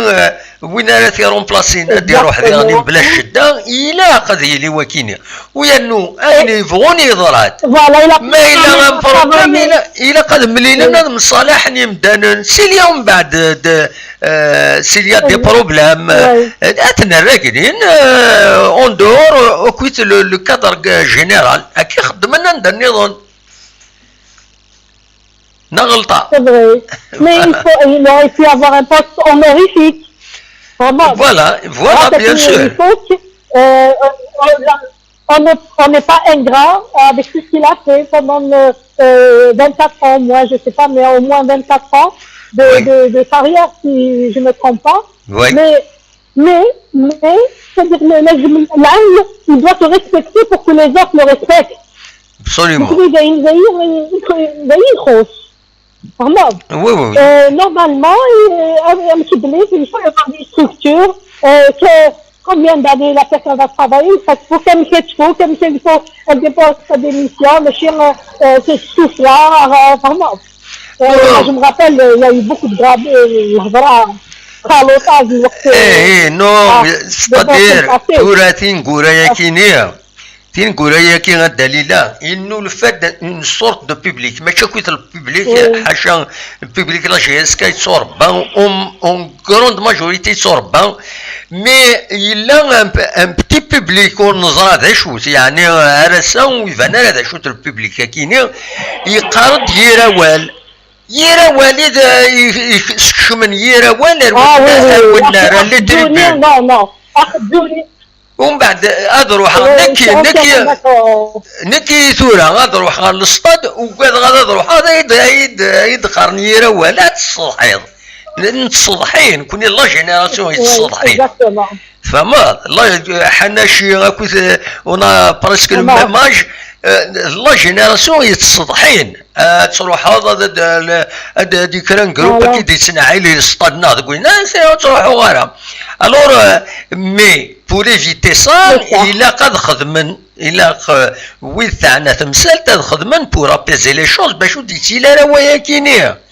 وين راه تيرومبلاسين هذه يروح غادي بلا الشدة إلا قد هي اللي واكيني ويانو اللي يبغون يضرات ما إلا بروبليم إلا قد ملينا من صالح يمدان سيليا من بعد سيليا دي بروبليم اتنا راقدين اون دور اوكويت لو كادر جينيرال اكي خدمنا ندير النظام نغلطة. C'est vrai. Mais il faut y avoir un poste honorifique. Voilà, bien sûr. On n'est pas ingrat avec tout ce qu'il a fait pendant 24 ans, moi je sais pas, mais au moins 24 ans de carrière si je ne me trompe pas. Oui. Mais mais c'est-à-dire l'âme, il doit se respecter pour que les autres le respectent. Absolument. Oui. Normalement, un petit blé, il faut avoir des structures, combien d'années la personne va travailler, il faut quelqu'un il faut elle dépose sa démission, le chien se souffle là, vraiment. Je me rappelle, il y a eu beaucoup de grades, non, c'est-à-dire تراثين قرايه كينيه تين قرايه كي الدليله انه الفات اون سورت دو بوبليك ماشي كويت البوبليك حاشا البوبليك لا جيس كاي تصور بان اون كروند ماجوريتي تصور بان مي الا ان بتي بوبليك ونظرا هذا شو يعني راسا ويفان هذا شو البوبليك كينيه يقارد يراوال يرا والد يسكشمن يرا ولا اللي تريبي نو اخذوني ومن بعد اروح نكي ثوره اروح على الاسطاد وقاد غادي اروح هذا يدخرني يرا ولا تصلحين نتصلحين كوني لا جينيراسيون يتصلحين فما الله حنا شي كنت ونا برسك الماج لا جينيراسيون يتصلحين تروح هذا ديكران جروب كي ديتسنعي لي الصطادنا تقول ناس تروحوا ورا الور مي بور ايفيتي سا الا قد خدمن الا ويل تاعنا تمثال تخدمن بور ابيزي لي شوز باش وديتي لا روايه كينيه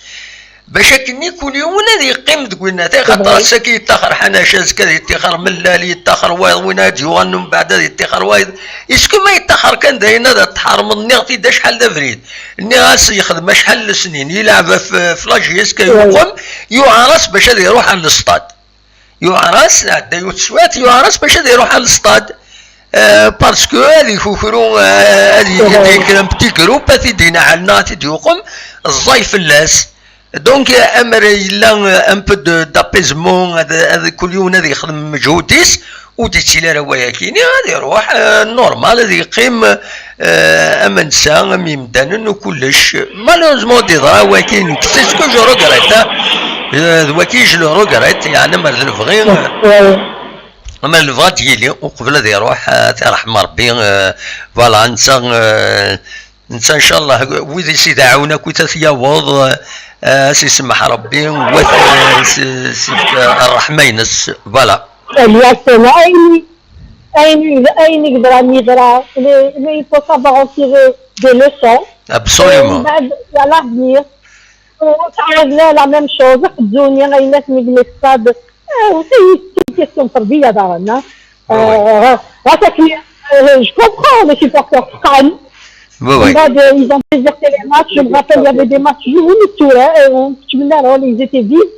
باش كني كل يوم نادي يقيم تقول لنا تا خاطر ساكي يتاخر حنا شاز كذا يتاخر ملال يتاخر وايض وين ديوان من بعد يتاخر وايض اسكو ما يتاخر كان داين هذا تحرم النيغتي دا شحال دا فريد الناس يخدم شحال السنين يلعب في لاجيس كيقوم يعرس باش هذا يروح على الاستاد يعرس عدا يتسوات يعرس باش هذا يروح على الاستاد باسكو هذي كوكرو هذي كلام بتي جروب هذي دينا على تيقوم الضيف الناس دونك امر الا ان بو دابيزمون هذا كل يوم هذا يخدم مجهوديس وديتي له روايه كيني غادي يروح نورمال غادي يقيم امنسا ميمدان وكلش مالوزمون دي ضرا ولكن سكو جو روغريت ذوكي جو روغريت يعني ما نبغي اما الفا ديالي وقبل هذا يروح ترحم ربي فوالا نسى ان شاء الله ويدي سيدي عاونا كنت ثيابوض سي سمح ربي الرحمة ينس فوالا الياسين أين يقدر يقرا mais il faut savoir en tirer des leçons absolument بعد à l'avenir تعرضنا la même chose في الدنيا غير الناس ميقلي الصاد c'est question تربية دارنا je comprends les supporters fans. Oui. Ils ont déserté les matchs. Je me rappelle, il y avait des matchs où ils étaient vides.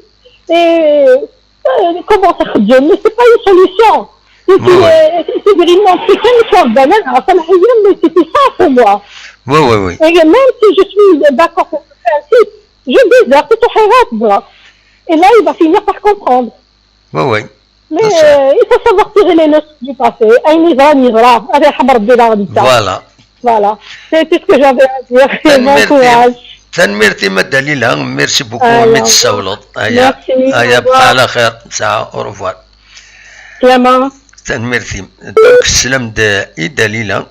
Et comment ça se dit? Mais c'est pas une solution. C'est vraiment africain, mais c'était ça pour moi. Oui. Et même si je suis d'accord pour le principe, je déserte tout Hérat. Et là, il va finir par comprendre. Oui. Mais il faut savoir tirer les leçons du passé. Voilà, c'est tout ce que j'avais à dire. Bon courage. تنميرتي ما الدليل ميرسي بوكو متسولط هيا بقى على خير ساعة اوروفوار سلامة تنميرتي دونك السلام دا اي دليل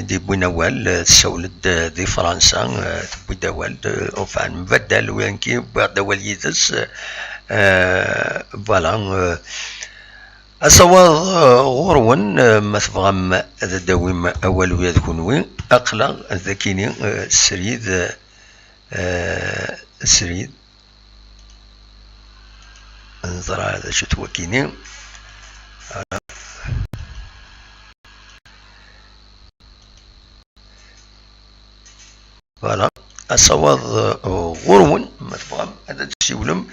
دي بوينوال تسولد دي فرنسا بوي دوال اوفان مبدل وينكي بعد وليدس فوالا أصوات غرون ما تفهم هذا دويم أول ويا ذكونوين أقلق ذكيني سريد انظر هذا شو توكيني فوالا أصوات غرون ما تفهم هذا تسولم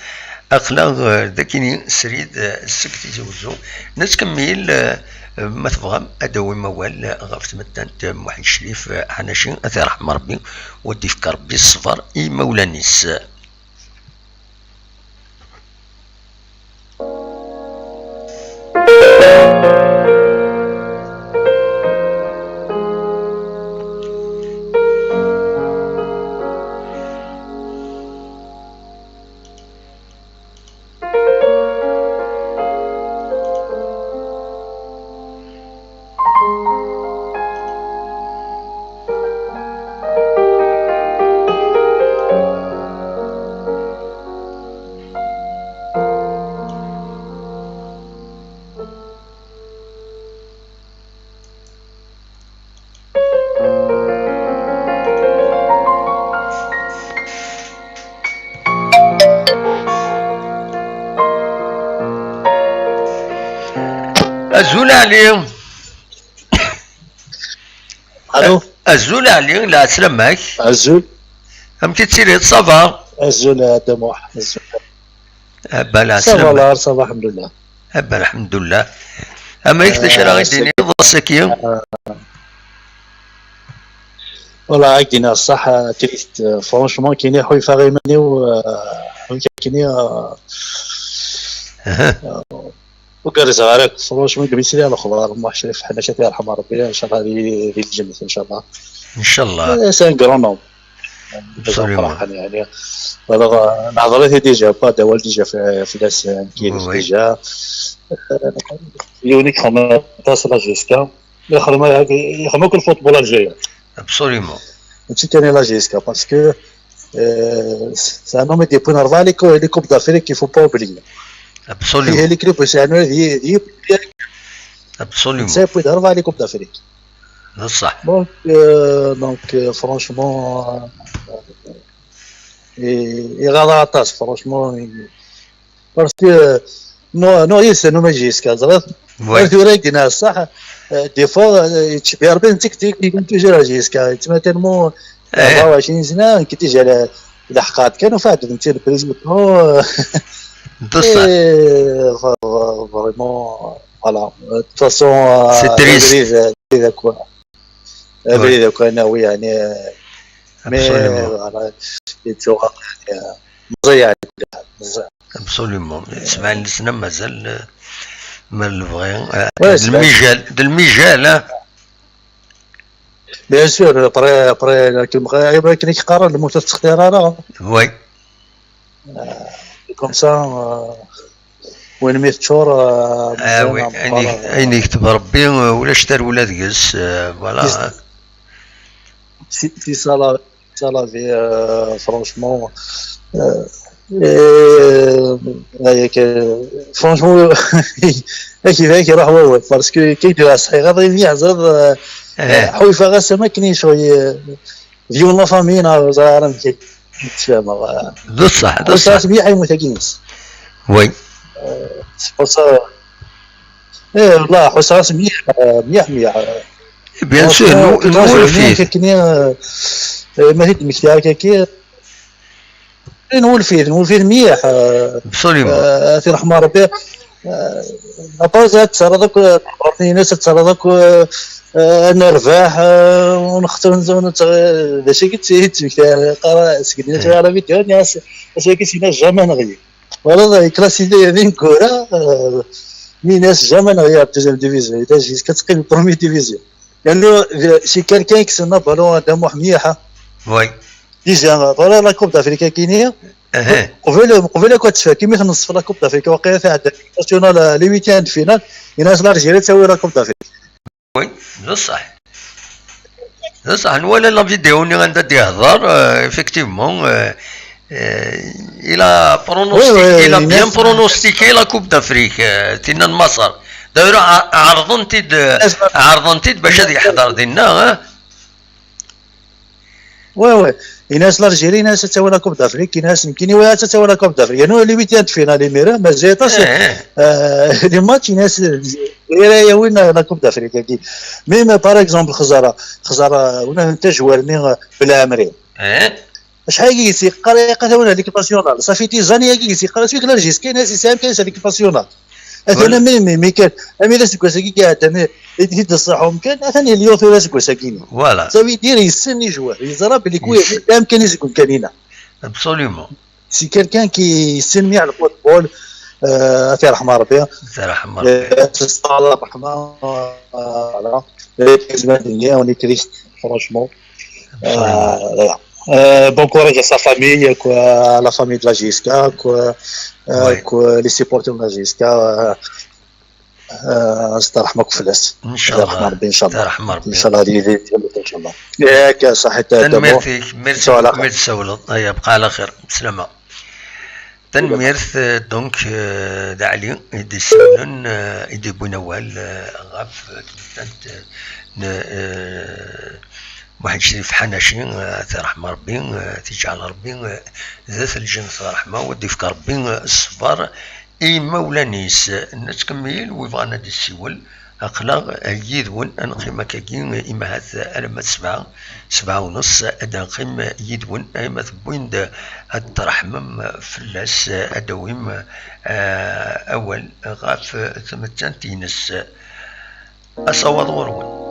أخلاق ذكيني سريد السكتي زوزو نتكمل ما تفهم أدوي موال غفت مدانت محي الشريف حناشي أثي رحمة ربي ودي فكر ربي الصفر إي مولانيس الزول عليهم. الو الزول عليهم. لا سلامك الزول هم تيتسيري صافا الزول دموح الزول لا صافا سلامك لا صافا الحمد لله الحمد لله. اما يكتش راه غيديني ضسكي والله عايدين الصح تريست فرونشمون كاين حوي فاغيماني و كاين وكان صغارك فرونشمون قبيسي على خضار ما شريف حنا شاتي يرحم ربي ان شاء الله في الجنة ان شاء الله ان شاء الله. سان كرون نوم يعني هذا نهضرت ديجا با دوال ديجا في ناس كاين ديجا يونيك خما تصل جيسكا يخدموا كل الفوتبول الجاي ابسوليومون ماشي ثاني لا جيسكا باسكو سي ان نوم دي بوين رفع لي كوب دافريك كي فو با اوبليي ابسوليومون هي لي كلوب سانو دي ابسوليومون سي بوين رفع لي كوب دافريك بصح. دونك فرونشمون يغاضى طاس فرونشمون باسكو نو يسنو ما جيسكا زرات وريك دينا صح دي فوا يتشبه ربي تكتيك يكون توجور جيسكا تمثل 24 سنه كي تيجي على الحقات كانوا فاتوا انت البريزيدون بصح فريمون فوالا فاسون سي تريست هذاك ناوي يعني مي يتسوق مزيان ابسوليومون 7 سنين مازال ما البغي المجال بيان سور بري كيما كيقارن الموت الاختيار وي كوم سا وين 100 شهور وي اين يكتب ربي ولا شتر ولاد قس فوالا في صالا في فرونشمون فرونشمون كيفاش يروح هو باسكو كيدير صحيح غادي يعزر حوي فغاس ما كاينش شويه فيو لا فامينا زعما تفهم بصح بصح مليح يموت كينس وي سبوسا لا حساس مليح بيان سور نقول فيه كاين ما هي المشتاق كي نقول فيه مليح ابسوليومون في رحمه ربي ابوزات صار هذاك عرفتي ناس صار هذاك نرفاح ونختار داكشي قلت قرا سكنت على فيديو ناس كيسينا جامع نغي والله كلاسي ديال كره مي ناس جامع نغي دوزيام ديفيزيون اذا جيت كتقيم برومي ديفيزيون لانه شي كان كيسنا بالون دموح مليحه وي ديجا طول لا كوب دافريكا كاينه قبيله كتشفى كيما في نصف لا كوب دافريكا واقيلا فيها ناسيونال لي ويتاند فينال الناس الجزائر تساوي لا كوب دافريكا وي بصح ولا لا فيديو اللي غندير يهضر افيكتيفمون الى برونوستيكي الى بيان برونوستيكي لا كوب دافريك تينا مصر دايره عرضنتي باش غادي يحضر دينا وي الناس الجزائريين ناس تساوي لا كوب دافريك ناس يمكن ولا تساوي لا كوب دافريك يعني اللي بيتيان فينا لي ميرا ما جايطاش لي ماتش ناس غير وين لا كوب دافريك كي ميم باغ اكزومبل خزاره ولا انت جوارني بالعمري شحال كيسي قريقه ولا ليكيب ناسيونال صافي تي زاني كيسي فيك لا جيس كاين ناس يساهم كاين ليكيب ناسيونال انا مي كان امي لا سكوساكي قاعد انا يدي الصحه ممكن ثاني اليوم لا سكوساكي فوالا صافي يدير يسني جوار يزرب اللي كوي كان يكون كانينا ابسوليومون سي كان كي يسني على الفوتبول في رحمه ربي في رحمه ربي الله رحمه على الدنيا وني تريست فرانشمون bon courage à sa famille, à la famille de la GSK, les supporters de la GSK. استرحمك فلس ان شاء الله ربي ان شاء الله رحمه ربي ان شاء الله هذه ان شاء الله ياك صحه دابا ميرسي سولط يبقى على خير بسلامه تنميرث دونك دعلي يدي السنن يدي بونوال غاف واحد شريف حناشي رحمه ربي تجعل ربي ذات الجنة رحمه ودي فيك ربي الصبر إمولانيس نتكمل ويبغانا دي السيول أقلا يدون أنقيم كاكين إما هذا ألمات سبعة ونص أدنقيم يدون أيما ثبوين الترحمم فلاس أدويم أول غاف ثمتان تينس أصوات غرون.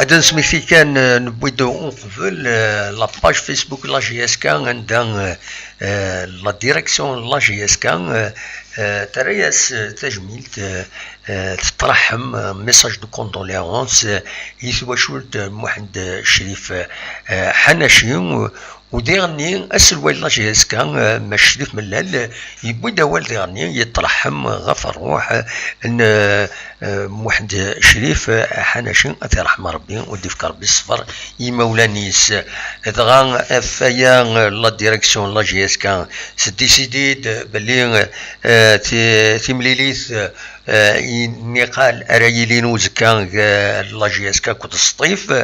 هذا سميتي كان نبغيو نقبل لاباج فيسبوك لا جي اس كان عندها لا ديريكسيون لا جي اس كان ترياس تجميل تترحم ميساج دو كوندوليرونس يثوى شولت محمد شريف حناشي وديرني أسلوي لا جي اس كان ما شريف ملال يبوي داول ديرني يترحم غف الروح ان محمد شريف حناشي أثي رحمة ربي ودي فكر بالصفر يمولانيس دغا فيا لا ديريكسيون لا جي اس كان سديسيديد بلي تيمليليث نقال أرايلين وزكان لا جي اس كا كنت الصيف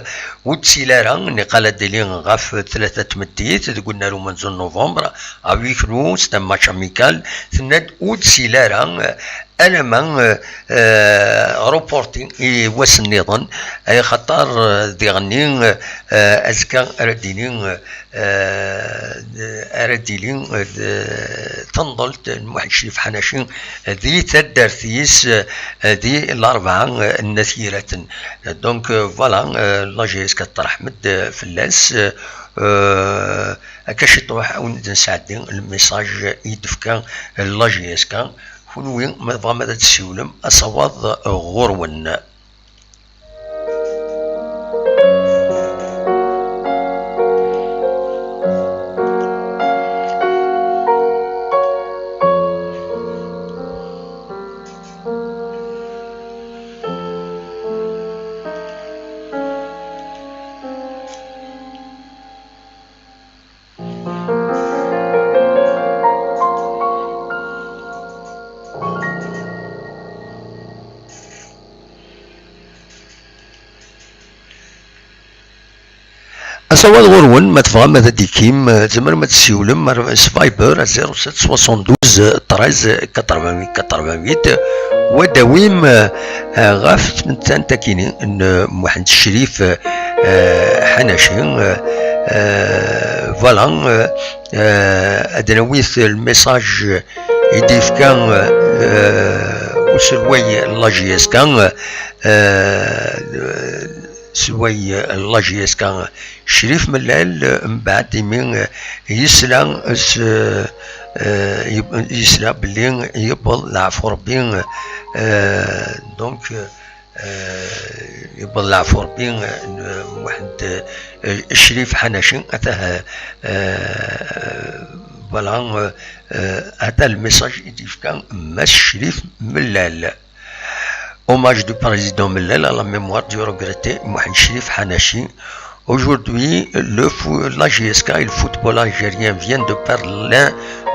وتسيلارا نقال ديلين غاف 3 تمديت قلنا له منذ نوفمبر افيك نو ستا ماتش اميكال ثناد وتسيلارا انا من روبورتين واسن نظن اي خطر ديغنين ازكا اردينين ارديلين تنضلت المحمد شريف حناشي ذي تدرثيس ذي الاربعه النثيرات دونك فوالا لا جي اس كترحمد فلاس كاش طوح او نساعدين الميساج يدفكا لا جي اس كان كونوين ما ماذا تسيولم أصوات غرون. أصوات غرون ما تفهم هذا ديكيم زمر ما تسيولم سبايبر 0772 13 88 وداويم غاف من تاكيني ان محمد الشريف حناشي فوالا ادنويث الميساج يديف كان وسلوي لا جي اس كان سوي لا جي اس كان شريف ملال من بعد من يسلا بلي يبل العفو ربي دونك يبل العفو ربي واحد الشريف حناشي اتاه فوالا هذا الميساج يديف كان ماس شريف ملال. Hommage du président Mellel à la mémoire du regretté Mohamed Chérif Hanachi. Aujourd'hui, la GSK et le football algérien viennent de perdre l'un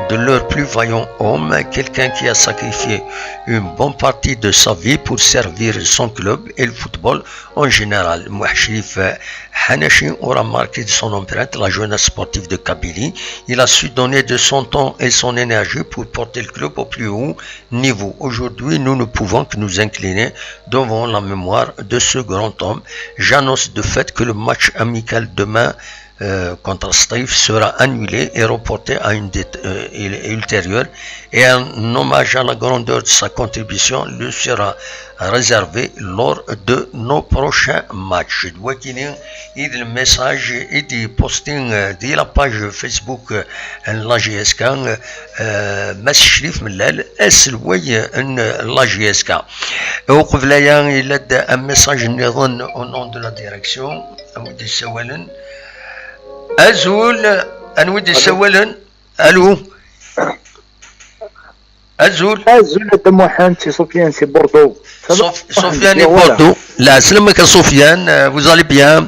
de leurs plus vaillants hommes, quelqu'un qui a sacrifié une bonne partie de sa vie pour servir son club et le football en général. Mohamed Chérif Hanachi aura marqué de son empreinte la jeunesse sportive de Kabylie. Il a su donner de son temps et son énergie pour porter le club au plus haut niveau. Aujourd'hui, nous ne pouvons que nous incliner devant la mémoire de ce grand homme. J'annonce de fait que le match amical demain contre Steve sera annulé et reporté à une date ultérieure, et un hommage à la grandeur de sa contribution lui sera réservé lors de nos prochains matchs. Il le message et des postings de la page Facebook la GSK مس شريف ملال اسلوي ان لا جي اس كا وقبل il a un message نظن au nom de la direction أنودي السوالن أزول أنودي السوالن ألو أزول محمد سي سفيان سي بوردو سفيان بوردو لا سلمك سفيان vous allez bien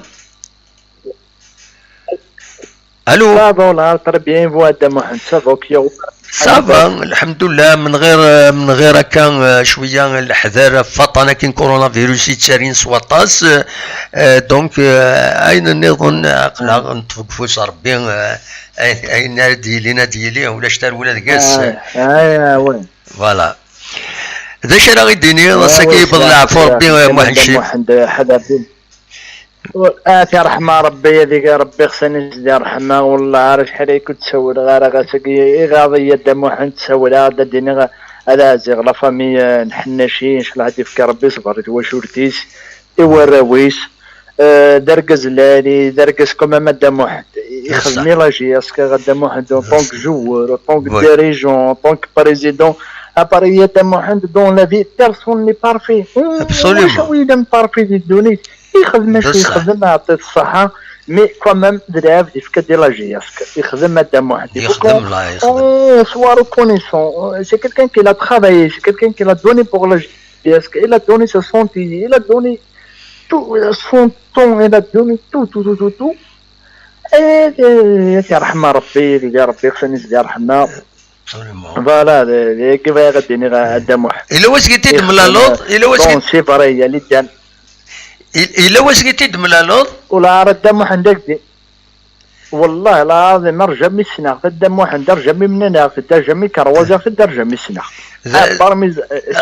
ألو صافا والله ترى بيان فوا محمد صافا كيو صافا الحمد لله من غير كان شويه الحذر فطنا كاين كورونا فيروس يتسارين سواطاس دونك اين نظن عقلا نتوقفوا ربي اين ديالي ولا شتا ولاد كاس وين فوالا هذا الشيء راه يديني راسك يفضل العفو ربي محمد حدا آتي رحمة ربي هذيك ربي خصني نزيد رحمة والله عارف شحال كنت تسول غير غاسكي غاضية دم واحد تسول هذا ديني هذا زيغ لا فامي نحناشي شحال هادي فك ربي صبرت وشورتيس إوا الراويس دركز لاني دركز كما ما دم واحد يخدمني لاجي اسكا غدا واحد اون طونك جوور طونك ديريجون طونك بريزيدون اباري دم واحد دون لا في بيرسون لي بارفي شويه دم بارفي دي دوني يخدم ماشي يخدم عطيت الصحة مي كومام دراف دي فكا ديال لاجياسك يخدم مادام واحد يخدم لا يخدم سوا ريكونيسون سي كيلكان كي لا ترافايي سي كيلكان كي لا دوني بوغ لاجياسك إلا دوني سو سونتي إلا دوني تو سون طون إلا دوني تو يا رحمة ربي يا ربي خصني نزيد رحمة فوالا كيف غاديني غادام واحد إلا واش قلتي دم لا لوط إلا واش سي فري اللي دان إلا واش قلتي دم لا لوط ولا راه دم واحد داك والله العظيم ما رجع من السنة دم واحد درجة مننا في الدرجة من كروازة في الدرجة من السنة برمي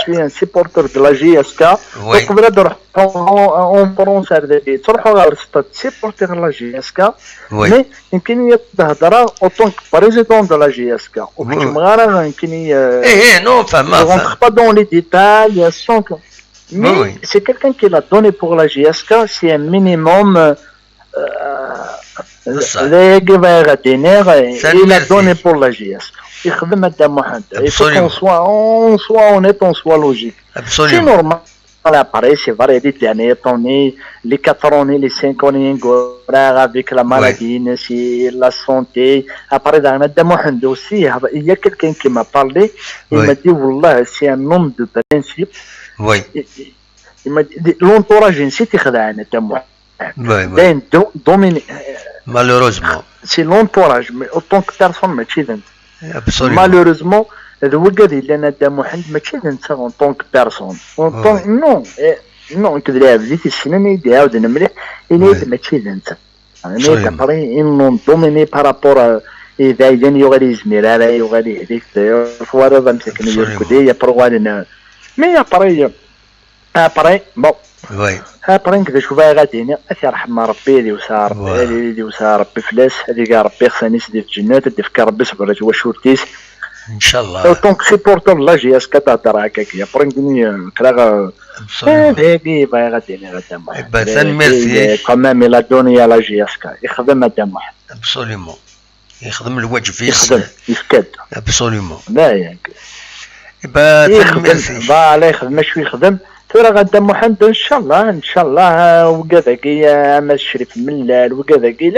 سوي سيبورتور دو لا جي اس كا وقبل نروح اون فرونسا تروحوا غير ستاد سيبورتور لا جي اس كا مي يمكن تهضر اوتونك بريزيدون دو لا جي اس كا وكتم غير يمكن نو فما رونتر با دون لي ديتاي سونك mais c'est quelqu'un qui l'a donné pour la GSK, c'est un minimum il a donné pour la GSK. Il faut qu'on soit honnête, on soit logique. C'est normal. Après, c'est vrai, les dernières années, les 4 années, les 5 années, avec la maladie, la santé. Après, dans le Mohamed aussi, il y a quelqu'un qui m'a parlé, il m'a dit, Wallah, c'est un homme de principe. Oui. Il m'a dit, l'entourage, c'est un dominé. Malheureusement. C'est l'entourage, mais autant que personne ne m'aide. Absolument. Malheureusement, الوقت اللي انا دام واحد ماشي ننسى اون طونك بيرسون نو كدري بديت السنه يدي عاود مليح اللي ماشي ننسى انا كنبغي ان دوميني بارابور اذا يجاني يغادي يزمير على يغادي هذيك فوارا مسكن يركدي بروغالنا مي ابري بون وي ابري كذا شوفها غاديني اثي رحمه ربي اللي وسع ربي اللي وسع ربي فلاس هذيك ربي خصني نسدي في الجنات ديك ربي صبرت هو شورتيس ان شاء الله دونك سيبورتور لا جي اس كتهضر هكاك برينكني كلا هذيكي باغي غاديني غدا بثان ميرسي كمام لا دوني لا جي اس يخدم هذا واحد ابسوليومون يخدم الواجب يخدم يفكد ابسوليومون لا ياك بثان ميرسي فوالا يخدم ماشي يخدم ترى غدا محمد ان شاء الله وكذاكي اما الشريف ملال وكذاكي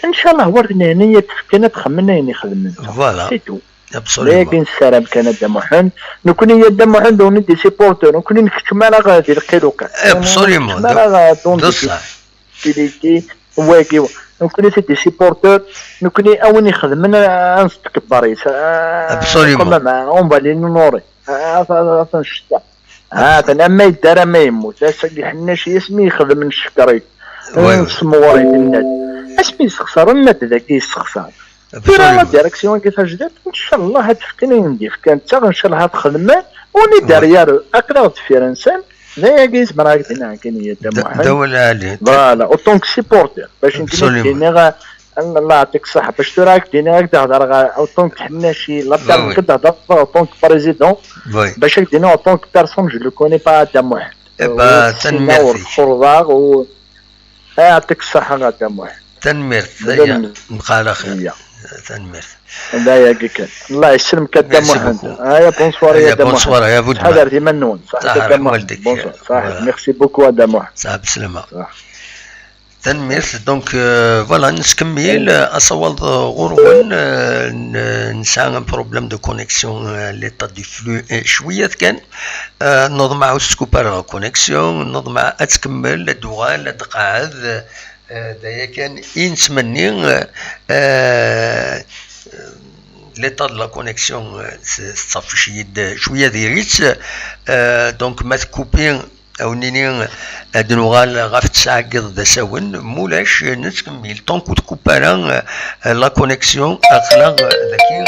ان شاء الله ورنا هنايا تفكنا تخمنا يعني خدمنا فوالا سيتو ابسوليومون لكن السلام كان دم محمد نكون يا دم محمد وندي سيبورتور نكون نكتم على غادي القيلوكا ابسوليومون بصح كيليكي واكي نكون سيدي سيبورتور نكون اوني خدمنا نصدق باريس ابسوليومون كما اون بالي نوري الشتا هذا ما يدار ما يموت اسقي حنا شي اسمي يخدم الشكري نسموري الناس اسمي يسخسر الناس ذاك يسخسر في لا ديريكسيون كيفاش جات ان شاء الله هتفكني ندير كانت ان شاء الله هتخدم وني داريار اقرا تفيرنسان لا كيس مراك هنا كاين هي دولة عالية فوالا اوتونك سيبورتر باش نكون الله يعطيك الصحة. باش تراك دينا هكذا تهضر اوطونك حناشي لا بتاع كنت تهضر اوطونك بريزيدون باش دينا اوطونك بيرسون جو لو كوني با تام واحد. با تنميرتي الخضار و يعطيك الصحة غا تام واحد. تنميرت نبقى على خير. تنميرت. لا يا كيكان الله يسلمك تام واحد. هيا بونسوار يا تام واحد. بونسوار يا بود. هذا ديما النون صح تام واحد. صح ميرسي بوكو تام واحد. صح بسلامة. تنميرت دونك فوالا نكمل اصوات غرون نسعى بروبليم دو كونيكسيون ليطا دي فلو شويه كان نوض مع سكوبر كونيكسيون نوض مع تكمل دوغال دقعد دايا كان ينتمني ليطا دو لا كونيكسيون صافي شويه ديريت دونك ما تكوبين او نيني دنوغال غاف تسعة قض ساون مولاش نتكمل طونك تكوبارا لا كونيكسيون اخلاق ذاكي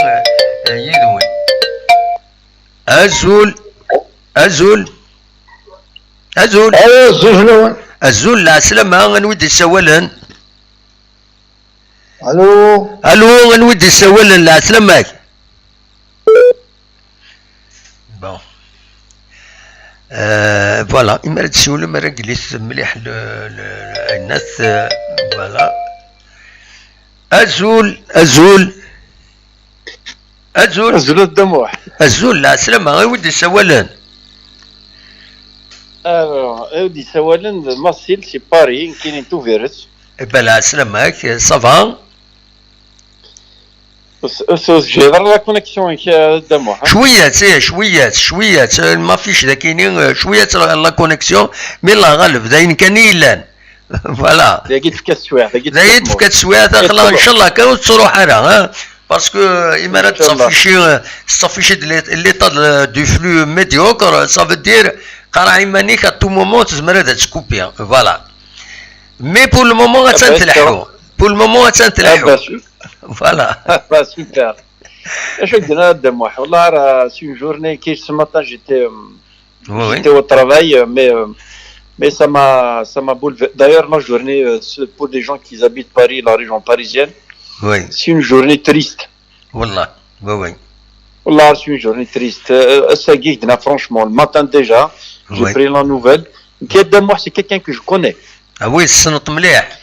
يدوي ازول ازول ازول ازول ازول لا سلامة غنودي سوالا الو الو غنودي سوالا لا سلامة بون فوالا إما تسولو مرة جلس مليح الناس فوالا أزول أزول أزول أزول الدموع أزول لا سلامة غير ودي سوالا ودي سوالا ماسيل سي باري كاين تو فيروس بلا سلامك صافا جيدر لا كونيكسيون دموع شوية ما فيش ذاكيني شوية لا كونيكسيون مي لا غالب داين كان يلان فوالا دايت في كاسويع دايت في كاسويع خلا ان شاء الله كانوا تروح ها باسكو إمارات صافيشي ليطا دو فلو ميديوكر صافي دير قرا عيمانيك ا تو مومون تزمر هذا تسكوبيا فوالا مي بور لو مومون غتنتلحو بور لو مومون غتنتلحو فوالا سوبر اش قلنا الدموع والله راه سي اون جورني كي ce matin j'étais au travail mais ça m'a bouleversé. D'ailleurs la journée pour des gens qui habitent Paris, la région parisienne, c'est une journée triste. والله والله c'est une journée triste. Ça guide franchement le matin déjà, j'ai pris la nouvelle. Qui الدموع c'est quelqu'un que je connais. Ah oui, السنط مليح.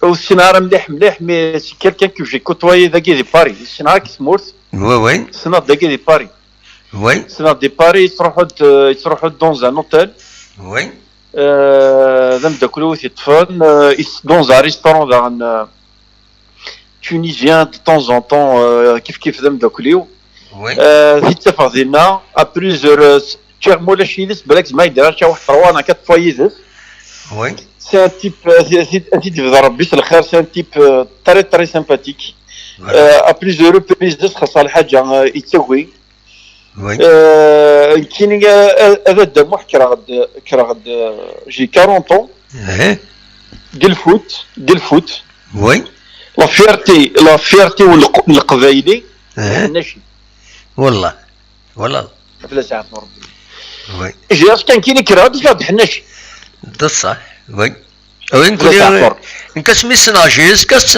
والسينار مليح مي سي كيلكان كو جي كوتوايي ذاكي دي باري السينار كي سمورت وي السينار ذاكي دي باري وي السينار دي باري يروحوا دون ان اوتيل وي ذم داكلو يتفن دون ان ريستورون دان تونيزيان دو طون ان طون كيف ذم داكليو وي يتفق دينا ا بليزيور تشير مولاش يدس بالعكس ما يديرش واحد 3 انا 4 فوا يدس وي C'est un type c'est un type très sympathique. À plusieurs reprises, خاصة الحاجة يتسوي. كاين هذا الدموع كراغد جي 40 ans. ديال الفوت. وي. لا فيرتي والقبايلي. ناشي. والله. بلا ساعة ربي. وي. جاس كان كاين كراغد صاد حناشي. صح. وي وين كل كاسمي سناجيز كاس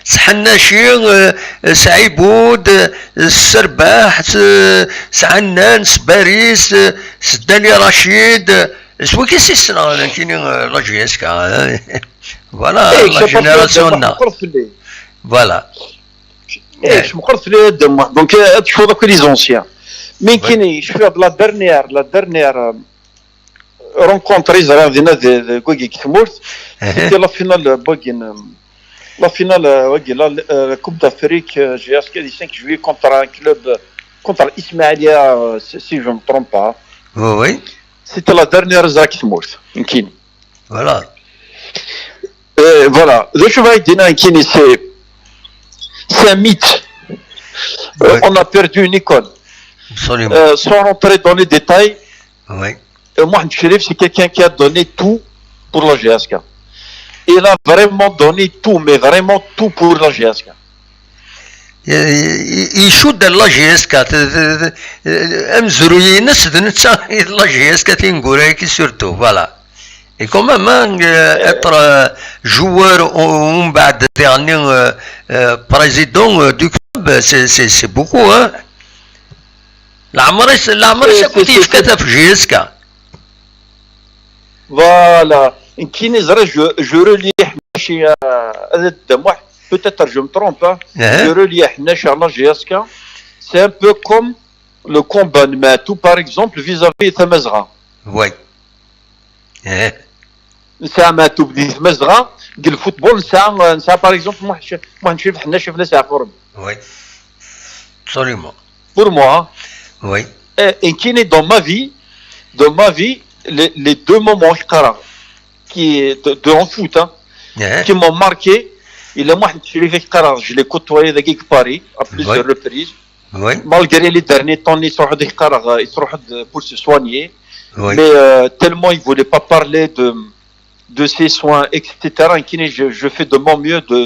سحناشي سعيبود السرباح سعنان سباريس سداني رشيد شو كيسي سنا كاين لاجيز كا فوالا لا جينيراسيون فوالا ايش مقرف لي الدم دونك تشوف دوك لي زونسيان مين كاين شوف لا ديرنيير rencontre Israël de Gogi Kimours, c'était la finale la Coupe d'Afrique, j'ai acheté le 5 juillet contre un club, contre l'Ismailia, si je ne me trompe pas. Oui. C'était la dernière Israël Kimours, Nkini. Voilà. Voilà. Le cheval d'Ina Nkini, c'est un mythe. On a perdu une école. Absolument. Sans rentrer dans les détails. Oui. Mohamed Cherif, c'est quelqu'un qui a donné tout pour la GSK. Il a vraiment donné tout, mais vraiment tout pour la GSK. يشد لا جي اس كا امزروي ناس نتا لا جي اس كا تنقول هيك سورتو فوالا Et quand même, hein, être joueur ou بعد dernier président du club, c'est beaucoup, hein. العمر كنت يفكتها في جيسكا. Voilà. Je relis peut-être je me trompe, hein. Je relis GSK. C'est un peu comme le combat de Matou, par exemple, vis-à-vis de Mazra. Oui. ساعة ما تبدي في مزرعة ديال الفوتبول ساعة باغ اكزومبل ما نشوف حنا شفنا ساعة فورم. Oui. Absolument. Pour moi. Oui. Et qui est dans ma vie, les deux moments qui de en foot, hein, qui m'ont marqué. Il a moi je l'ai côtoyé de Paris à plusieurs reprises. Oui. Malgré les derniers temps, ils sont pour se soigner. Oui. Mais tellement ils voulaient pas parler de ses soins, etc. Je fais de mon mieux de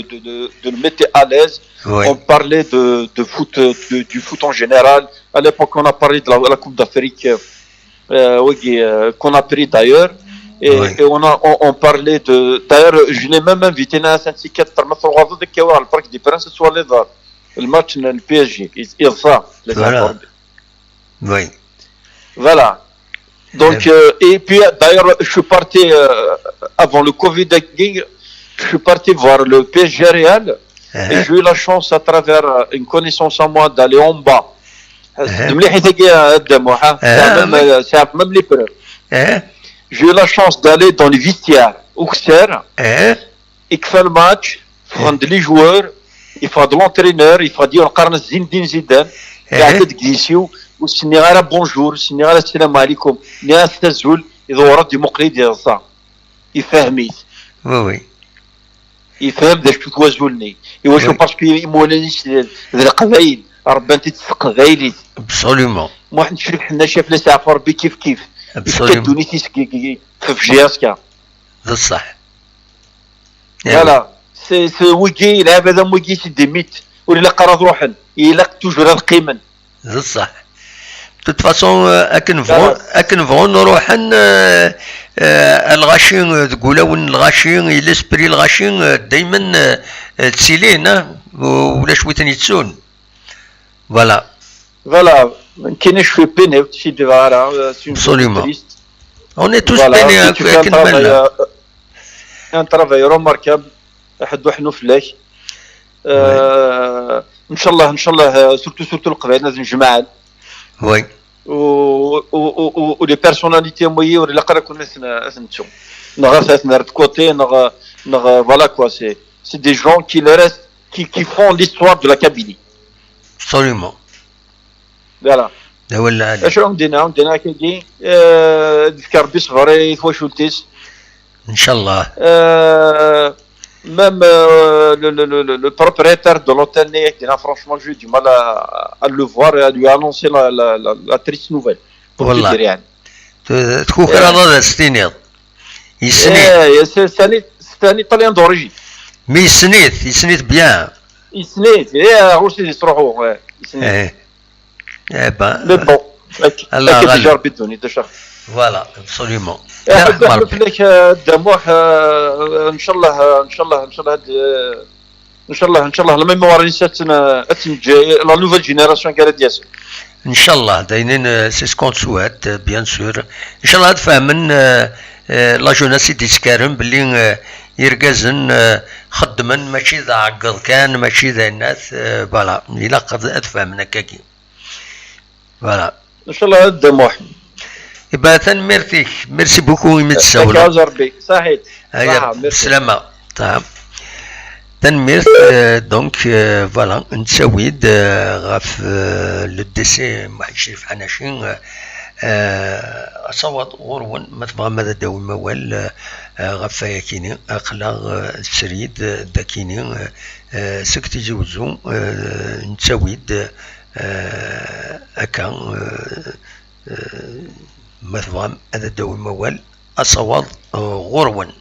le mettre à l'aise. Oui. On parlait de foot, du foot en général. À l'époque, on a parlé de la Coupe d'Afrique qu'on a pris d'ailleurs. Et, oui. Et on parlait de. D'ailleurs, je l'ai même invité à Saint-Cyr le Parc des Princes sur le match le PSG. Il ça. Voilà. Oui. Voilà. Donc, et puis d'ailleurs, je suis parti avant le Covid, je suis parti voir le PSG Real et j'ai eu la chance à travers une connaissance à moi d'aller en bas. C'est même les preuves. J'ai eu la chance d'aller dans les vestiaires Auxerre et que fait le match, prendre les joueurs, il faut de l'entraîneur, il faut dire Qarn Zinedine Zidane, وسني غير بونجور سني غير السلام عليكم ناس تزول اذا ورد ديمقراطيه ديال صا يفهميت وي يفهم داش توازولني واش باسكو يمولانيش القبايل ربان تتقبايلي ابسوليومون ما حنا نشوف حنا شافنا ساعه في ربي كيف كدوني تيسكي في جياسكا بصح فوالا سي ويكي يلعب هذا ويكي سي دي ميت ولا قرا روحن الا توجور هذا القيمن بصح de toute façon أكنفون نروحن الغاشين تقولون الغاشين الاسبري الغاشين دايما تسيلين ولا شويه يتسون فوالا كاينش في بيني شي دفارا absolument on est tous peinés كنمل ان ترافاي روماركابل احد وحنو فلاك ان شاء الله سورتو القبائل لازم نجمعان وي و لي بيرسوناليتي مويي ولا قرا كنا نتسو نغا de côté voilà quoi c'est des gens qui le restent qui font l'histoire de la Kabylie absolument voilà ولا اش عندنا كي ذكر بصغري فوشولتيس ان شاء الله même le propriétaire de l'hôtel franchement j'ai du mal à le voir et à lui annoncer la triste nouvelle. والله تكوكر هذا ستينيض c'est un italien d'origine. مي يسنيت بيان يسنيت واش يصروحوا يسنيت با مي بون الله غالب بدوني دشا فوالا ابسوليومون نحب لك دموح ان شاء الله لما يمورني لا نوفيل جينيراسيون كانت ديالها ان شاء الله داينين سي سكون سوات بيان سور ان شاء الله تفهمن لا جوناس ديسكارن باللي يركزن خدمن ماشي ذا عقل كان ماشي ذا الناس فوالا الا قد اتفهمن هكاكي فوالا ان شاء الله الدموح إبا ميرسي بوكو يمد الساولة صحيح بالسلامة تمام تنميرت دونك فوالا نتساويد غاف لو ديسي محمد شريف حناشين أصوات غرون ما تبغى ماذا داوي موال غاف ياكيني أخلاق سريد داكيني سكتي جوزو نتساويد أكا مثلا هذا داوي موال أصوات غرون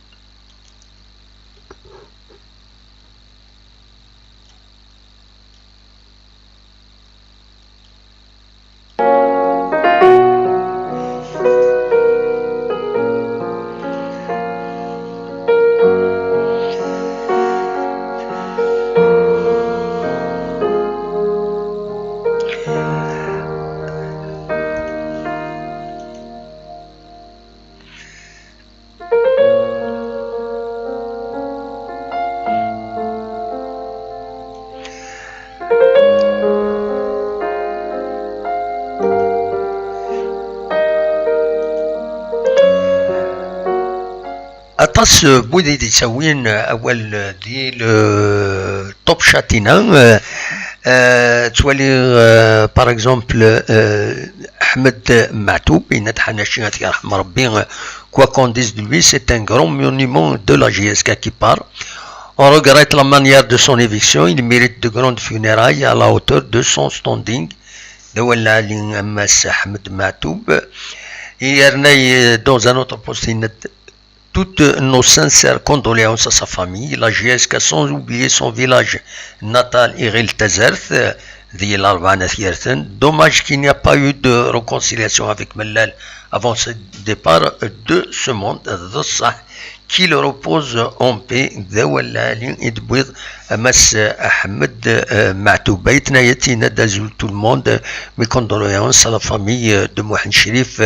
بلاص بودي تسوين اول ديال توب شاتينا تولي باغ اكزومبل احمد معتوب بين حناشي يرحم ربي quoi qu'on dise de lui, c'est un grand monument de la JSK qui part. On regrette la manière de son éviction, il mérite de grandes funérailles à la hauteur de son standing. Ahmed Matoub. Et dans un autre poste, toutes nos sincères condoléances à sa famille, la JSK sans oublier son village natal Iril Tazerth. Dommage qu'il n'y a pas eu de réconciliation avec Mellal avant ce départ de ce monde. Qu'il repose en paix. Ahmed Matoub. Tout le monde. Mes condoléances à la famille de Mohamed Chérif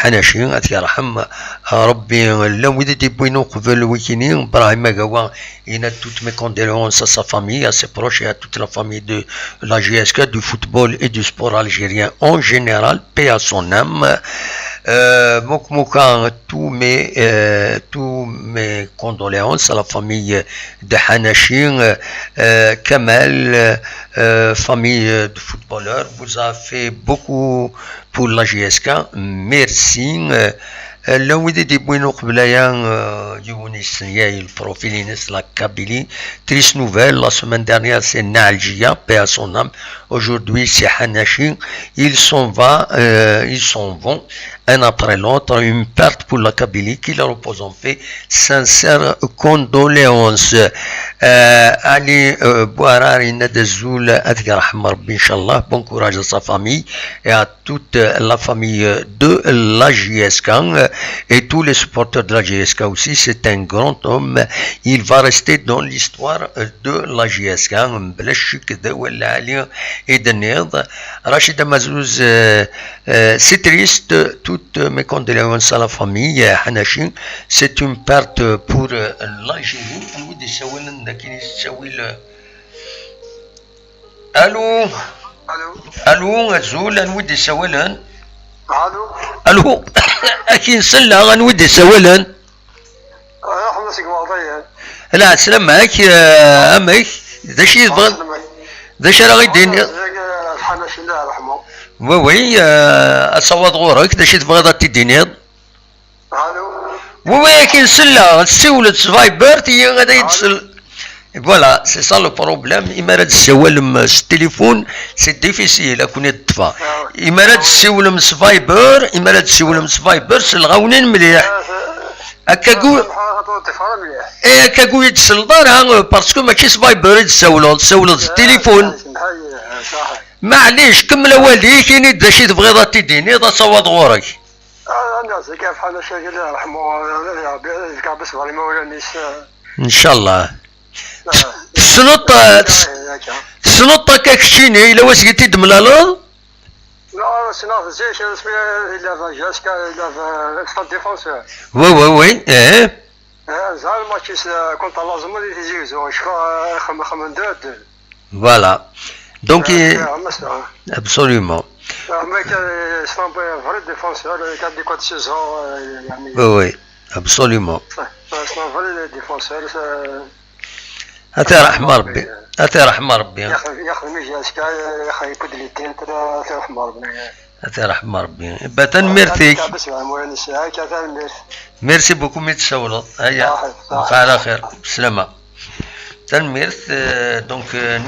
Hanachin. Rabbi Lawidi Bouino Kouvel Wikini. Brahim Agawa. Il a toutes mes condoléances à sa famille, à ses proches et à toute la famille de la GSK, du football et du sport algérien en général. Paix à son âme. Mokmouka, tous mes condoléances à la famille de Hanachin, Kamel, famille de footballeurs. Vous avez fait beaucoup pour la GSK. Merci. لو ودي يبغينو قبلايا يونس ياي البروفيلينس لا كابيلي تريس نوفيل لا سيمين ديرنيير سي نالجيا بي ا سون ام aujourd'hui c'est Hanachi ils s'en vont un après l'autre, une perte pour la Kabylie qui leur repose en paix. Sincères condoléances. Ali Bouarari Nadezoul Adgar Hamarbi, Inch'Allah, bon courage à sa famille et à toute la famille de la JSK et tous les supporters de la JSK aussi. C'est un grand homme. Il va rester dans l'histoire de la JSK. Blachik de Wallali et de Nerd. Rachida Mazouz, c'est triste. Toutes mes condoléances à la famille Hanachi. C'est une perte pour l'Algérie. Allô allô Azoul نودي سوالا الو اكيد نسلا غنودي سوالا حمصك واضيا لا سلامك امك ذا شي بغا ذا شي راه غيدير الحناش الله يرحمه وي اصوات غورك ذا شي تبغي تديني الو وي كاين نسلا تسولت فايبر تي غادا يتصل. Voilà, c'est ça le problème. Il m'a dit ce téléphone, c'est difficile à connaître. Il m'a dit ce Viber, il m'a dit ce Viber, c'est le raounin مليح. كاكو يتصل دار باسكو ماشي فايبر تسولوا التليفون. معليش كمل والدي كاين يدا شي تبغي تديني تصوت غورك. كيف حال الشيخ الله يرحمه كابس على مولانيس ان شاء الله. تسنط كاكشيني الا واش قلتي دملالو لا سنط زي شي الا جاسكا الا ستاد ديفونسور وي زعما ماتش كنت لازم يزيزو شكون خمن دود فوالا دونك ابسوليومون مي سان فري ديفونسور كان دي كوت سيزون يعني وي ابسوليومون سان فري ديفونسور أتى رحمة ربي أتى رحمة ربي يا أخي ميجاسكا يا أخي يبد لي الدين ترى أتى رحمة ربي أتى رحمة ربي باتن ميرتيك ميرسي بوكو ميتسولط هيا على خير بسلامة تنميرث دونك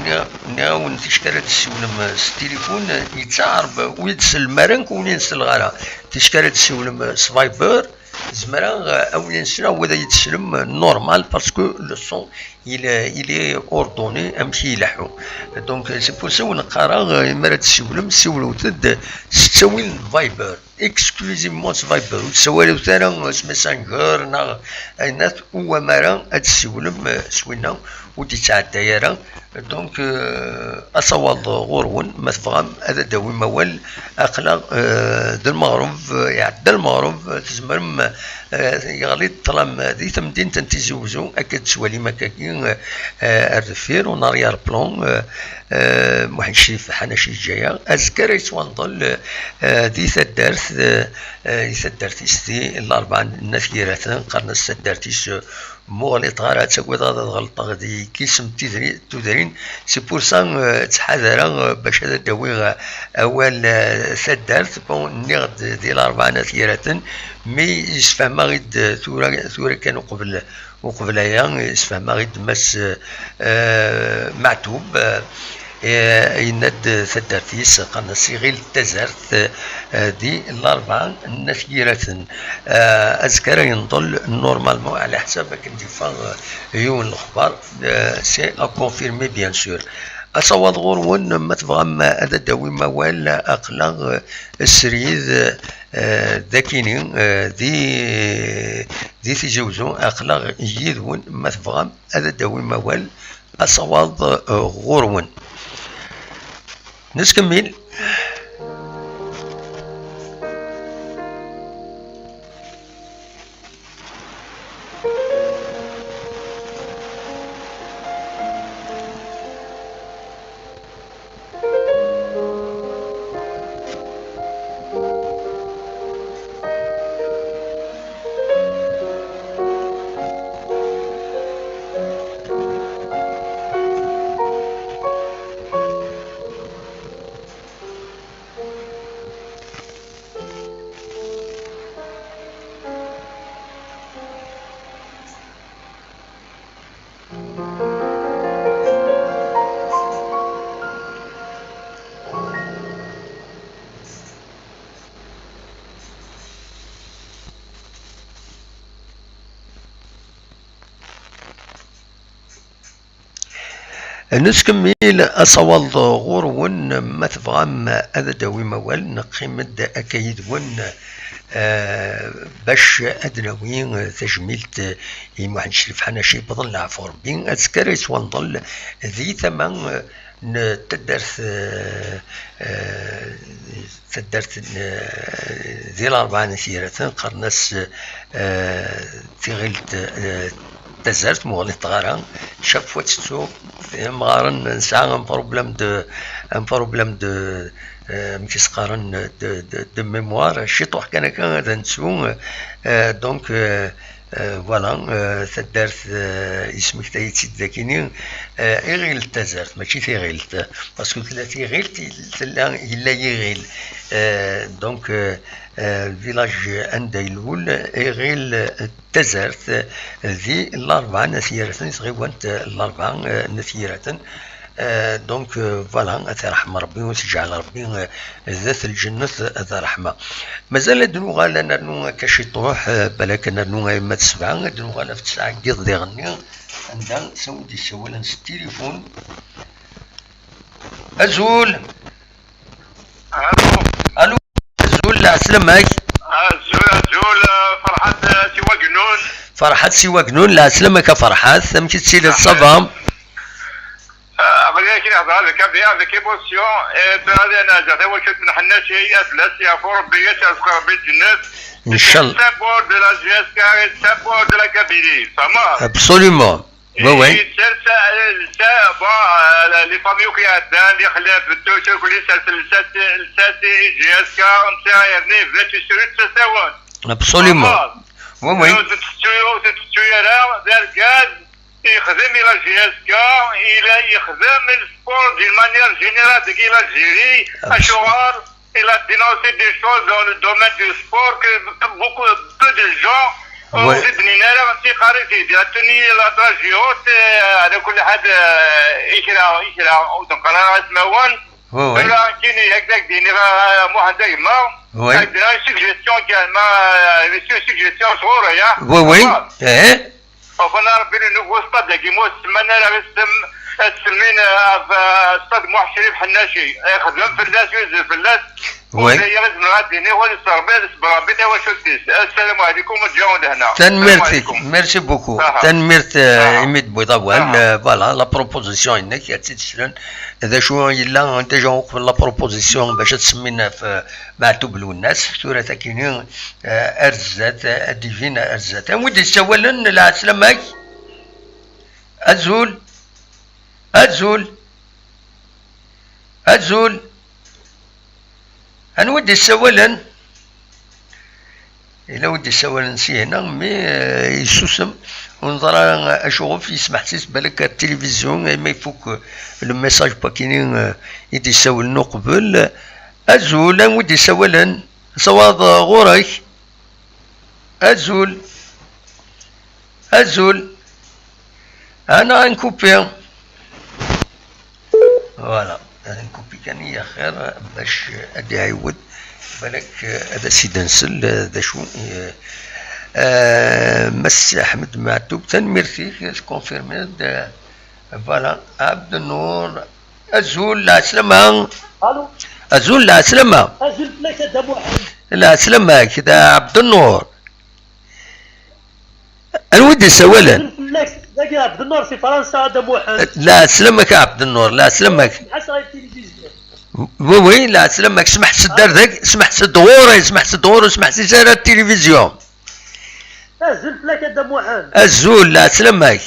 نياو تشكالات السولم التليفون يتعرب ويدسل مرنك وينسل غالا تشكالات السولم سفايبر زمرا أولين سنة وذا يتسلم نورمال باسكو لو سون il est ordonné امشي يلحو دونك سي بور سو نقرا مرات تسولم سولو تد تسوي فايبر اكسكلوزيفمون فايبر وتسوالو ثاني ماسنجر نا الناس هو مرا تسولم سوينا ودي تعدايرا دونك اصوات غورون ما تفهم هذا داوي موال اقلا د المغرب يعدى المغرب تزمرم يغلي الطرام ذي تمدين تنتزوزو أكد سوالي مكاكين الرفير وناريار بلون محن شريف حناشي الجاية أذكر يتوانضل ذي ثدارتيس ذي الأربع النثيرات قرن الثدارتيس مغلط غير تقويض هذا الغلطة غادي كيسم تدرين سي بور سان تحذر باش هذا داوي أول ثدارت بون نغد ذي الأربع نثيرات مي يسفهم غيد ثورة كانوا قبل أيام يسفهم غيد مس معتوب يند ثدارتيس قرن صغير التزرت دي الأربعة نثيرات أذكر ينضل نورمالمون على حساب كنت فاغ يون الأخبار سي أكونفيرمي بيان سور أصوات غورون ما تفهم هذا داوي موال أقلاغ السريد ذاكينين دي تجوزو أقلاغ يدون ما تفهم هذا داوي موال أصوات غورون نسكمل نسكمل أصوال غورون ما تفهم هذا داوي موال نقيمد أكيد ون باش أدناوين تجميلت محن شريف حناشي بظل عفور بين أذكريت ونظل ذي ثمن تدرت ذي الأربعة نثيرة قرنس تغلت تزرت مغلط غاران شاف واتسو مغارن نسعى ان بروبليم دو مكيس قارن دو ميموار شي طوح كان هذا نسو دونك فوالا تدارت اسمك تايتي ذاكيني غيل تزرت ماشي تيغيلت باسكو ثلاثي غيلت الا يغيل دونك فيلاج اندايلول غيل تزرت ذي الأربعة نثيرات صغيوانت الأربعة نثيرات دونك فوالا أترحم ربي وتجعل ربي ذات الجنة ذا رحمة مازال دنوغا لنا كاشي طروح بلاك نرنوغا يما تسبعة دنوغا لا في تسعة قيض دي غني عندها سودي سوالا التليفون أزول ألو أزول عسلامك أزول فرحات سوا قنون لا عسلامك فرحات ثمك تسيل الصبام أبغى كنا هذا كبير هذا كيبوسيون هذا أنا جاته وشت من حناش هي أثلاث يا فور بيت أذكر بالجنة إن شاء الله سبور de la GSK سبور de la Kabylie تمام absolument oui les familles qui attendent les خلاف الدكتور كل سلسلة GSK نتاع يعني 28 سنوات absolument oui تتسويرا ذا الجاد يخدم الى GSK الى يخدم السبور d'une manière générale de l'Algérie اشوار il a dénoncé des choses dans le domaine du sport que peu de gens وزدنينا لا غنتي خارجي ديال توني لاطاجيوت على كل حد يشرا ودنقرا اسموان ولا كاين هكذاك ديني واحد دايما عندنا سوجيستيون كان ما سوجيستيون صغيره يا وي ايه وفنا ربي نوفو ستاد كيمو سمانا راه السمين في ستاد محشري بحناشي خدم فلاس يوزف فلاس وي لازم نعديني ونصربي بربي واش ديس. السلام عليكم وتجاوز هنا. تنميرتي ميرسي بوكو تنميرت إميد بويضاوال فوالا لا بروبوزيسيون انك يا تيتسلن هذا شو الا ديجا وقف لا بروبوزيسيون باش تسمينا في معتوب الناس ثورة كاينين ارزات ديفين ارزات ودي سوالا العسلامك ازول انا ودي سوالا إلا ودي سوالا نسي هنا مي يسوسم ونظر اشوف يسمح سيس بالك التلفزيون ما يفوك الميساج باكينين يدي ساول قبل ازول انا ودي سوالا صواد غورك ازول انا نكوبي فوالا نكوبي كان يا خير باش ادي عيود بالك هذا سيدي نسل هذا شو مس احمد معتوب تنميرتي كونفيرمي فوالا عبد النور ازول العسلامة ازول العسلامة ازول لك دابو العسلامة كذا عبد النور انا ودي سوالا ذاك عبد النور في فرنسا دابو لا سلامك عبد النور لا سلامك وي لا سلامك سمح سدار ذاك سمح سدغور سمح سيسار التلفزيون ازول لك دابو الزول لا سلامك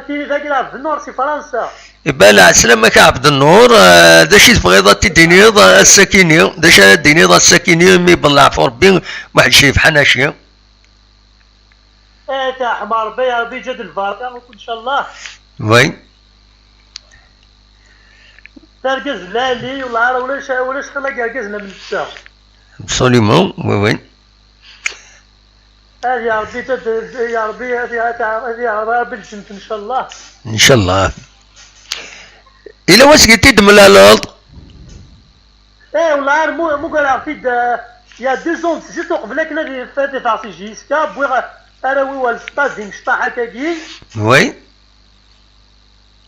كاين ذاك عبد النور في فرنسا يبقى لا سلامك عبد النور داش تبغي تديني السكيني داش ديني السكيني مي بالله عفو ربي واحد شي بحال هاشي تاع حمار ربي جد الفارقه ان شاء الله وي تركز لالي والله ولاش خلا كركزنا من الساعه ابسوليمون وي يا ربي يا ربي يا ربي الجنة ان شاء الله ان شاء الله الا واش قلتي دم لا لولد والله مو قال عرفتي يا 2 زون جيت قبل كنا فاتي تعطي جيسكا بوغ اراوي والستاد دي مشطاح هكاكي وي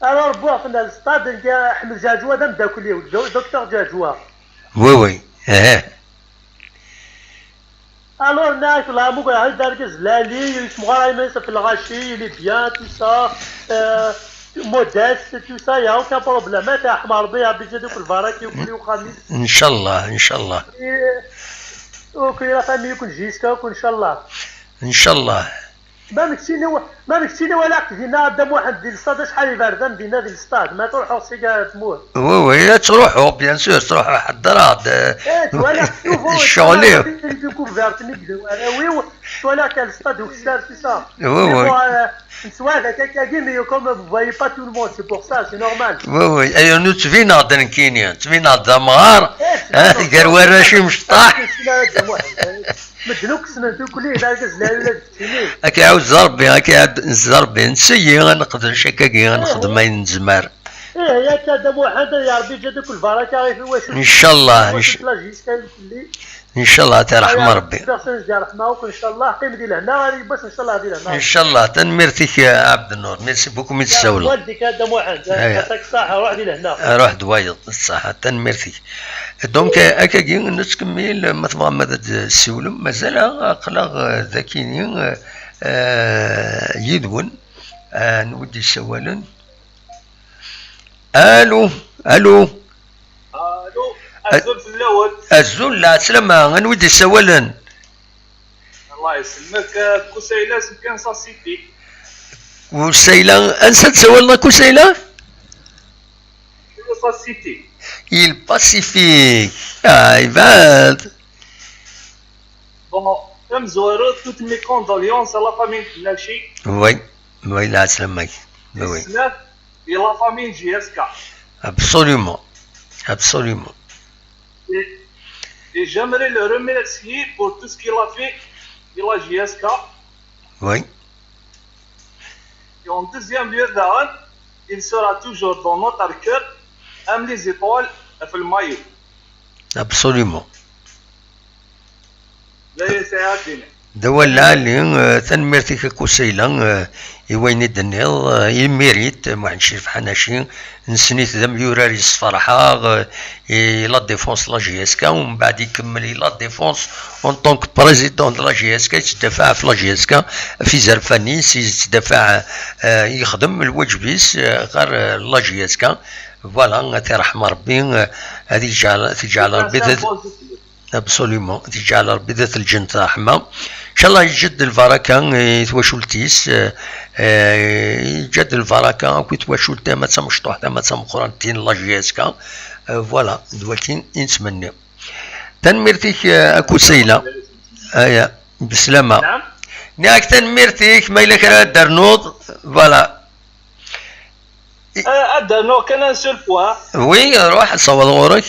انا ربوع في الستاد احمد جاجوا هذا مدا كليه دكتور جاجوا وي الور ناك لا مو قال دركز لالي اسمه غايمس في الغاشي لي بيان تو سا مودست تو سا يا اوكا بروبليم تاع حمار ربي بيجي دوك الفراكي وكل يوم خميس ان شاء الله اوكي لا فامي يكون جيسكا وكون ان شاء الله ان شاء الله ما مكتيني ولا دينا قدام واحد ديال الصاد شحال يبردان دينا ديال الصاد ما تروحوا سيكا تموت وي تروحوا بيان سور تروحوا حضرات ولا الشغليه ديكوفيرت نقدروا اراوي ولا كان الصاد وكسار سي سا وي نسوال هكاك مي كوم فوايي با تو المون سي بور سا سي نورمال وي ايوا نو تفينا دنكينيا تفينا دمار قال وراشي مشطاح مدنوك سنتو كلي داركز لا ولا تسيني هاك عاود زربي هاك عاود نزربي نسيي غنقدر شكاكي غنخدم اين نزمر يا كادم واحد يا ربي جادك البركه غير واش ان شاء الله ان شاء الله ترحم ربي ان شاء الله قيم ديال هنا بس ان شاء الله ديال هنا ان شاء الله تنمرتيك يا عبد النور ميرسي بوكو من السولة والديك هذا واحد يعطيك الصحة روح ديال هنا روح دوايض الصحة تنمرتيك دونك هكاكي نتكمل ما تبغى ماذا السولم مازال اقلاغ ذاكيين يدون نودي سوالا الو الزول في الاول الزول لا سلامة غنودي سوالا الله يسلمك كوسيلة سكان سيتي كوسيلة انسى تسولنا كوسيلة سيتي الباسيفيك يبان بون ام زوارو توت مي كوندوليونس لا فامي كلاشي وي لا سلامك وي et la famille JSK. Absolument. Et j'aimerais le remercier pour tout ce qu'il a fait de la JSK. Oui. Et en deuxième lieu, il sera toujours dans notre cœur, comme les étoiles et le maillot. Absolument. دوا العالي تنميرتك كوسيلا يوين دنيض يميريت ما نشرف حناشي نسنيت ذم يوراري الصفرحة لا ديفونس لا جي اس كا ومن بعد يكمل لا ديفونس اون طونك بريزيدون لا جي اس كا يتدافع في لا جي اس كا في زرفانيس يتدافع يخدم الواجبيس غير لا جي اس كا فوالا ترحم ربي هذه تجعل ربي ابسوليومون تجعل ربي ذات الجنة رحمة ان شاء الله يجد البركة يتواشلتيس يجد البركة كي تواشلتا ما تمشطوح ما تمقرانتين لا جي اس كا فوالا دلوقتي نتمنى تنميرتك اكو سيلة ايا بسلامة نعم نياك تنميرتك ما إلا كان درنوض فوالا درنوض كان ان سول بوان وي روح صوت غورك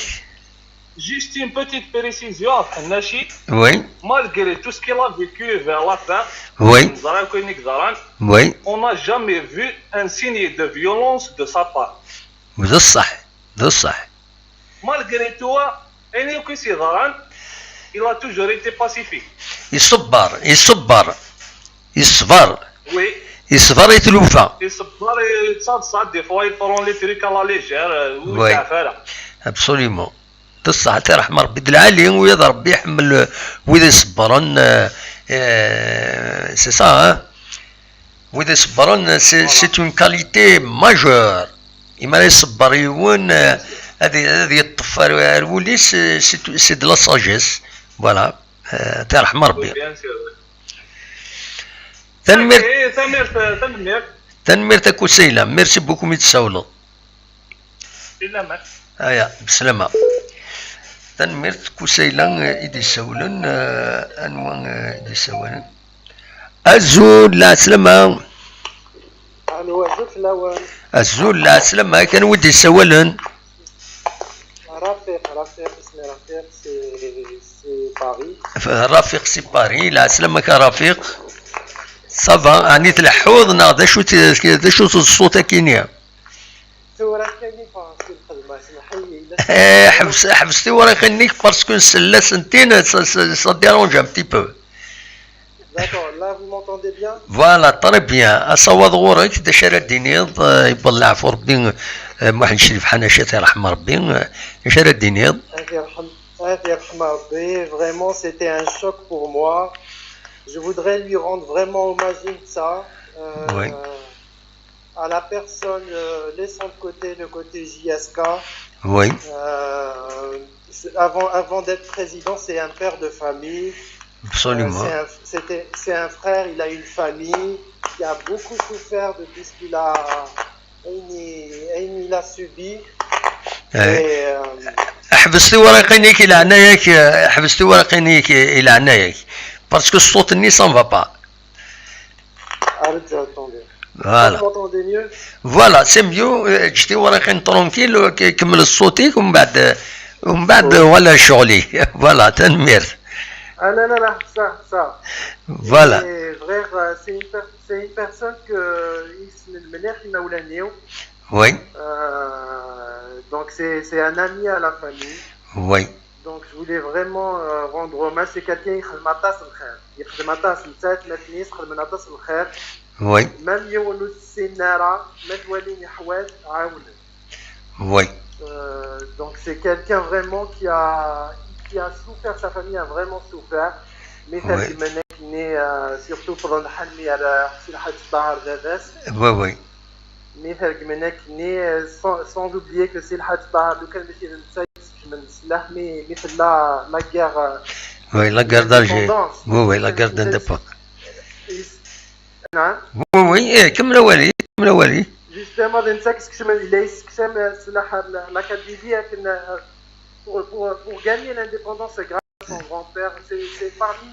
juste une petite précision Hanashi oui malgré tout ce qu'il a vécu vers la fin oui oui on n'a jamais vu un signe de violence de sa part ده الصح ده الصح malgré tout il a toujours été pacifique يصبر oui يصبر يتلوفى يصبر يتصاد des fois il prend les trucs à la légère oui absolument تصح ترحم ربي العالي ويا ربي يحمل وإذا صبرن سي سا وإذا صبرن سي اون كاليتي ماجور إما يصبر يون هذه الطفار الوليس سي دو لا ساجيس فوالا ترحم ربي تنمير تاكو سيلا ميرسي بوكو ميتساولو هيا بسلامة تنميرت كوسيلان إدي سولن أنوان إدي سولن الزول لا سلامة الزول لا سلامة كان ودي سولن رفيق اسمي رفيق سي باري رفيق سي باري لا سلامة كرفيق صافا يعني تلحوظ ناض شو الصوت كينيا حبستي وراك نيك باسكو نسلا سنتين سا ديرونج ان بتي بو D'accord, là vous m'entendez bien? Voilà, très bien. أصوات غورك دا شارع الدنيض يبلع في ربي محن شريف حناشات يرحم ربي شارع الدنيض. يرحم ربي, vraiment c'était un choc pour moi. Je voudrais lui rendre vraiment hommage ça. Oui. À la personne, laissant de côté le côté JSK. Oui. Avant d'être président, c'est un père de famille. Absolument. C'est un frère, il a une famille qui a beaucoup souffert depuis ce qu'il a subi. حبستي ورقينيك إلى عنايك حبستي ورقينيك إلى عنايك باسكو الصوت ني سان فا با. Voilà. Vous m'entendez mieux? Voilà, c'est mieux. جتي ورقين ترونكيل كمل صوتك ومن بعد ولا شغلي. Voilà, تنمير. Ah non, ça. Voilà. Et frère, c'est une personne que oui. Donc c'est un ami à la famille. Oui. Donc je voulais vraiment rendre hommage. C'est quelqu'un qui خدماطاس الخير. يخدماطاس نتاعت ما تنيس خدماطاس الخير. Oui. Même يولو السنارة ما توليني حواس عاونه. Oui. Donc c'est quelqu'un vraiment qui a souffert, sa famille a vraiment souffert. Mais ça qui est surtout pendant le Halmi à la Bahar d'Adas. Oui. Mais ça qui est sans oublier que c'est le Hajj Bahar, le cas de la guerre. Oui, la guerre d'Alger. Oui, la guerre d'indépendance. Oui, comme le Wali. Justement, dans ce que je me dis, la Kabylie, pour gagner l'indépendance grâce à son grand-père, c'est parmi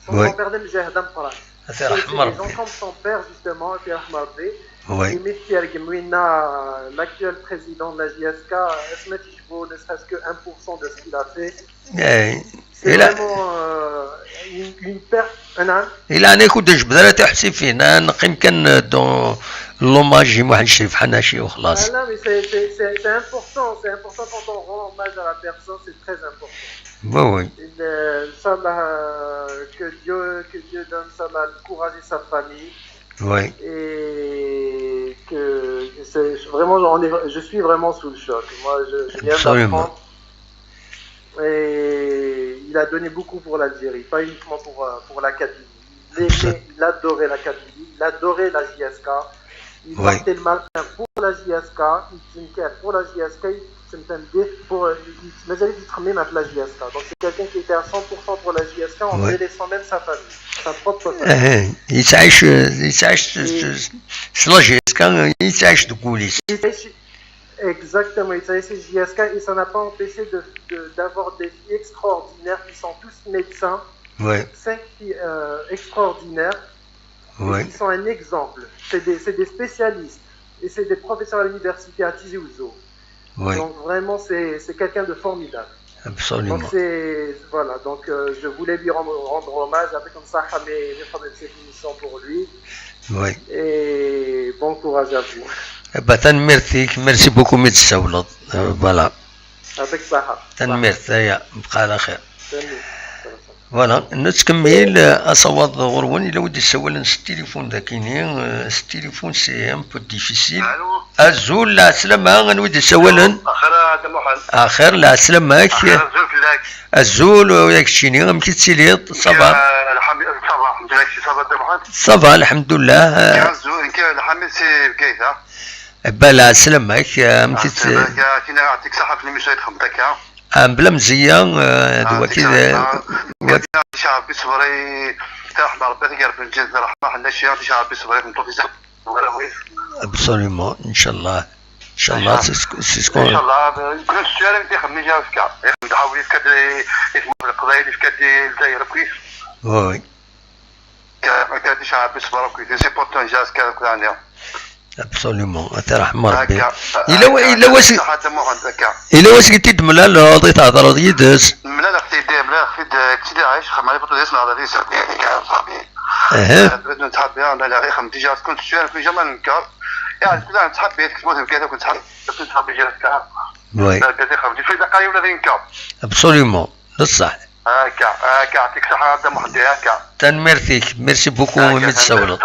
son grand-père de Mjahedam Farah. C'est les gens comme son père, justement, Pierre Ahmardi. Oui. L'actuel président de la JSK, ne serait-ce que 1% de ce qu'il a fait. C'est vraiment une perte. Il a un écoute de جبدرة تحسي فينا نقيم كان دون l'hommage واحد الشريف حناشي وخلاص. Ah non, mais c'est important quand on rend hommage à la personne, c'est très important. Oui. Inch'Allah, que Dieu donne Inch'Allah, le courage et sa famille. Oui. Et que vraiment, je suis vraiment sous le choc. Moi, je viens d'apprendre. Et il a donné beaucoup pour l'Algérie, pas uniquement pour l'Académie. Il adorait l'Académie, il adorait la JSK. Il portait le matin pour la JSK, il s'inquiète pour la JSK, il s'inquiète pour la JSK. Donc c'est quelqu'un qui était à 100% pour la JSK en délaissant même sa famille, sa propre famille. يتعايش la JSK, يتعايش de coulisses. Exactement, il s'agit de JSK et ça n'a pas empêché d'avoir des filles extraordinaires qui sont tous médecins. 5 filles extraordinaires qui sont un exemple. C'est des spécialistes et c'est des professeurs à l'université à Tizi Ouzou. Donc vraiment, c'est quelqu'un de formidable. Absolument. Donc voilà, donc je voulais lui rendre hommage avec comme ça cette émission pour lui. Et bon courage à vous. ميرسي بوكو متسولط فوالا يعطيك الصحة تنميرت يا بقى على خير فوالا نتكمل اصوات غروان الا ودي سوال التليفون ذاكيني التليفون سي ان بو ديفيسيل الزول لا سلامة غنودي سوالا اخر لا سلامة الزول وياك تشيني غمكي تسيلي صباح صباح الحمد لله بلا سلامك مكيت يعطيك الصحة في المشاهد خمتك بلا مزيان دوا كذا شعب بصبري رحمة ربي يقرب الجنة رحمة حنا شي شعب بصبري نطوفي ابسوليومون ان شاء الله ان شاء الله سيسكون ان شاء الله كل السؤال اللي خمني جاوبك نحاول يفكد اسمه القضايا اللي يفكد الجزائر كويس وي كان شعب بصبري كويس سي بورتون جاز كذا ابسوليومون انت رحمة ربي الا واش قلتي دملا عطيت هضره يدز ملا اختي عايش خمالي بطليس نهار هذه صاحبي بدنا نتحبي انا لا خمتي جات كنت شويه في جمال نكار يعني كنا نتحبي كتبوت كذا كنت نتحبي جات كار وي كذا خمتي في دقايق ولا ذي نكار ابسوليومون بصح هكا يعطيك الصحه هذا محدي هكا تنميرتيك ميرسي بوكو متسولط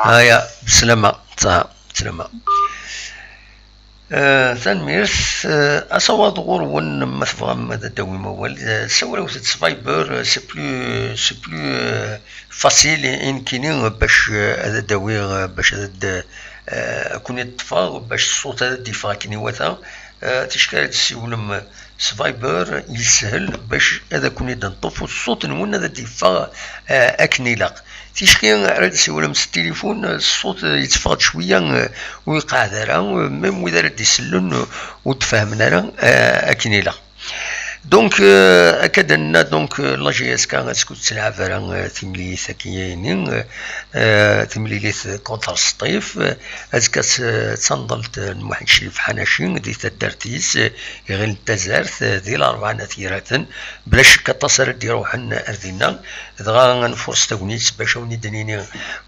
هيا بسلامه سلامة تنميرث أصوات غرون مثفغم هذا الدوي موال سوالو سفايبر سي بلو فاسيل يمكن باش هذا الدوي باش هذا كون يتفاغ باش الصوت هذا ديفا كيني واثا تشكال تسولم سفايبر يسهل باش هذا كون يدنطف والصوت نون هذا ديفا أكنيلاق تيشكي راه سولم التليفون الصوت يتفاض شويه ويقع ذرا ميم وإذا راه يسلن وتفاهمنا راه أكنيلاق دونك اكاد ان دونك لا جي اس كان تكون تلعب راه تمليث كيانين تمليث كونتر سطيف هذيك تنضلت واحد الشريف حناشين دي تدرتيس غير تزارت ذي الاربع نثيرات بلا شك تصر دي روحن اردينا دغا نفرس تونيت باش وني دنيني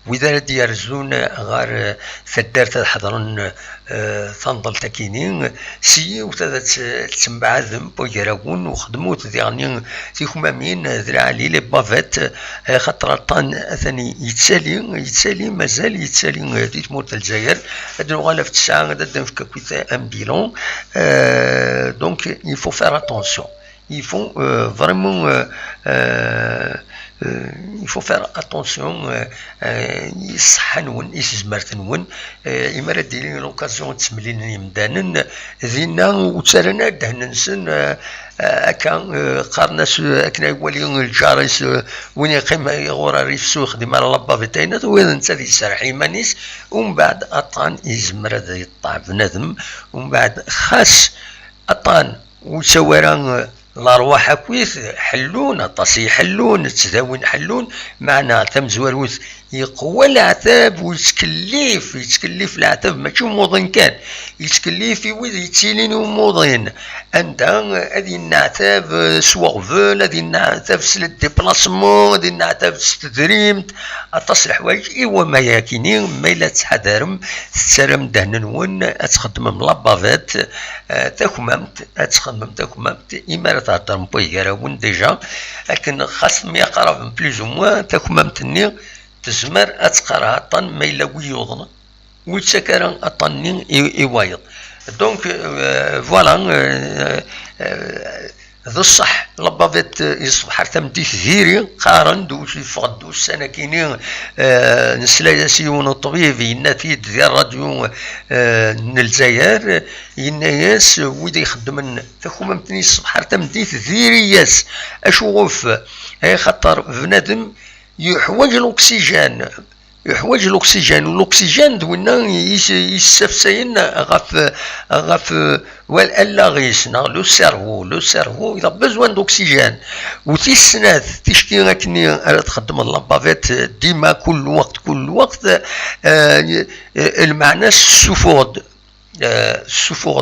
واذا ديرزون غار تدرت حضرن تنضلت كينين سي وتذات تسمع ذم بويراون وخدموت يعني تيخمامين ذرا لي لي بافيت خاطر طان ثاني يتسالي مازال يتسالي في تموت الجزائر هادو غالا في 9 غادا في كويتا ان بيلون دونك il faut faire attention il faut vraiment il faut faire attention يصح نون يسجمرت نون إما راه ديري لوكازيون تسملين مدانن ذينا وتسالنا دهننسن هكا قارناس اكنا يولي الجاريس وين يقيم غورا ريفسو يخدم على لابا فيتاينات وين انت ذي سرح يمانيس ومن بعد اطان يزمر هذا يطلع بنادم ومن بعد خاص اطان وسوارا الارواح كويس حلون الطاسي حلون التداوين حلون معنا تم زواروث يقوى العتاب ويتكلف العتاب ماشي موضن كان يتكلف ويد يتيلين وموضين عند هذه النعتاب سواغفول هذه النعتاب سل ديبلاسمون هذه النعتاب ستدريمت اتصل حوايج ايوا ما ياكينين ما الا تحضرم تسالم دهنون اتخدم لابافيت تاكممت اما تهضر مبويكراون ديجا لكن خاص ما يقرب بلوز او موان تاكممتني تزمر اتقراها طن ما الا ويوضن ويتسكر اطني ايوايض دونك فوالا ذو الصح لبافيت يصبح تمديث ذيري قارن دوش يفقد السنة كينين نسلاياسيون الطبيب يناتيد ديال الراديو الجزائر يناياس ويدا يخدمن تاكممتني يصبح تمديث ذيري ياس اشوف خاطر بنادم يحوج الاكسجين والاكسجين دوينا يستفسين غف والالاغيس لو سيرفو اذا بزوان دوكسيجين وتيسناث تشكي غاكني تخدم اللابافيت ديما كل وقت المعنى السفود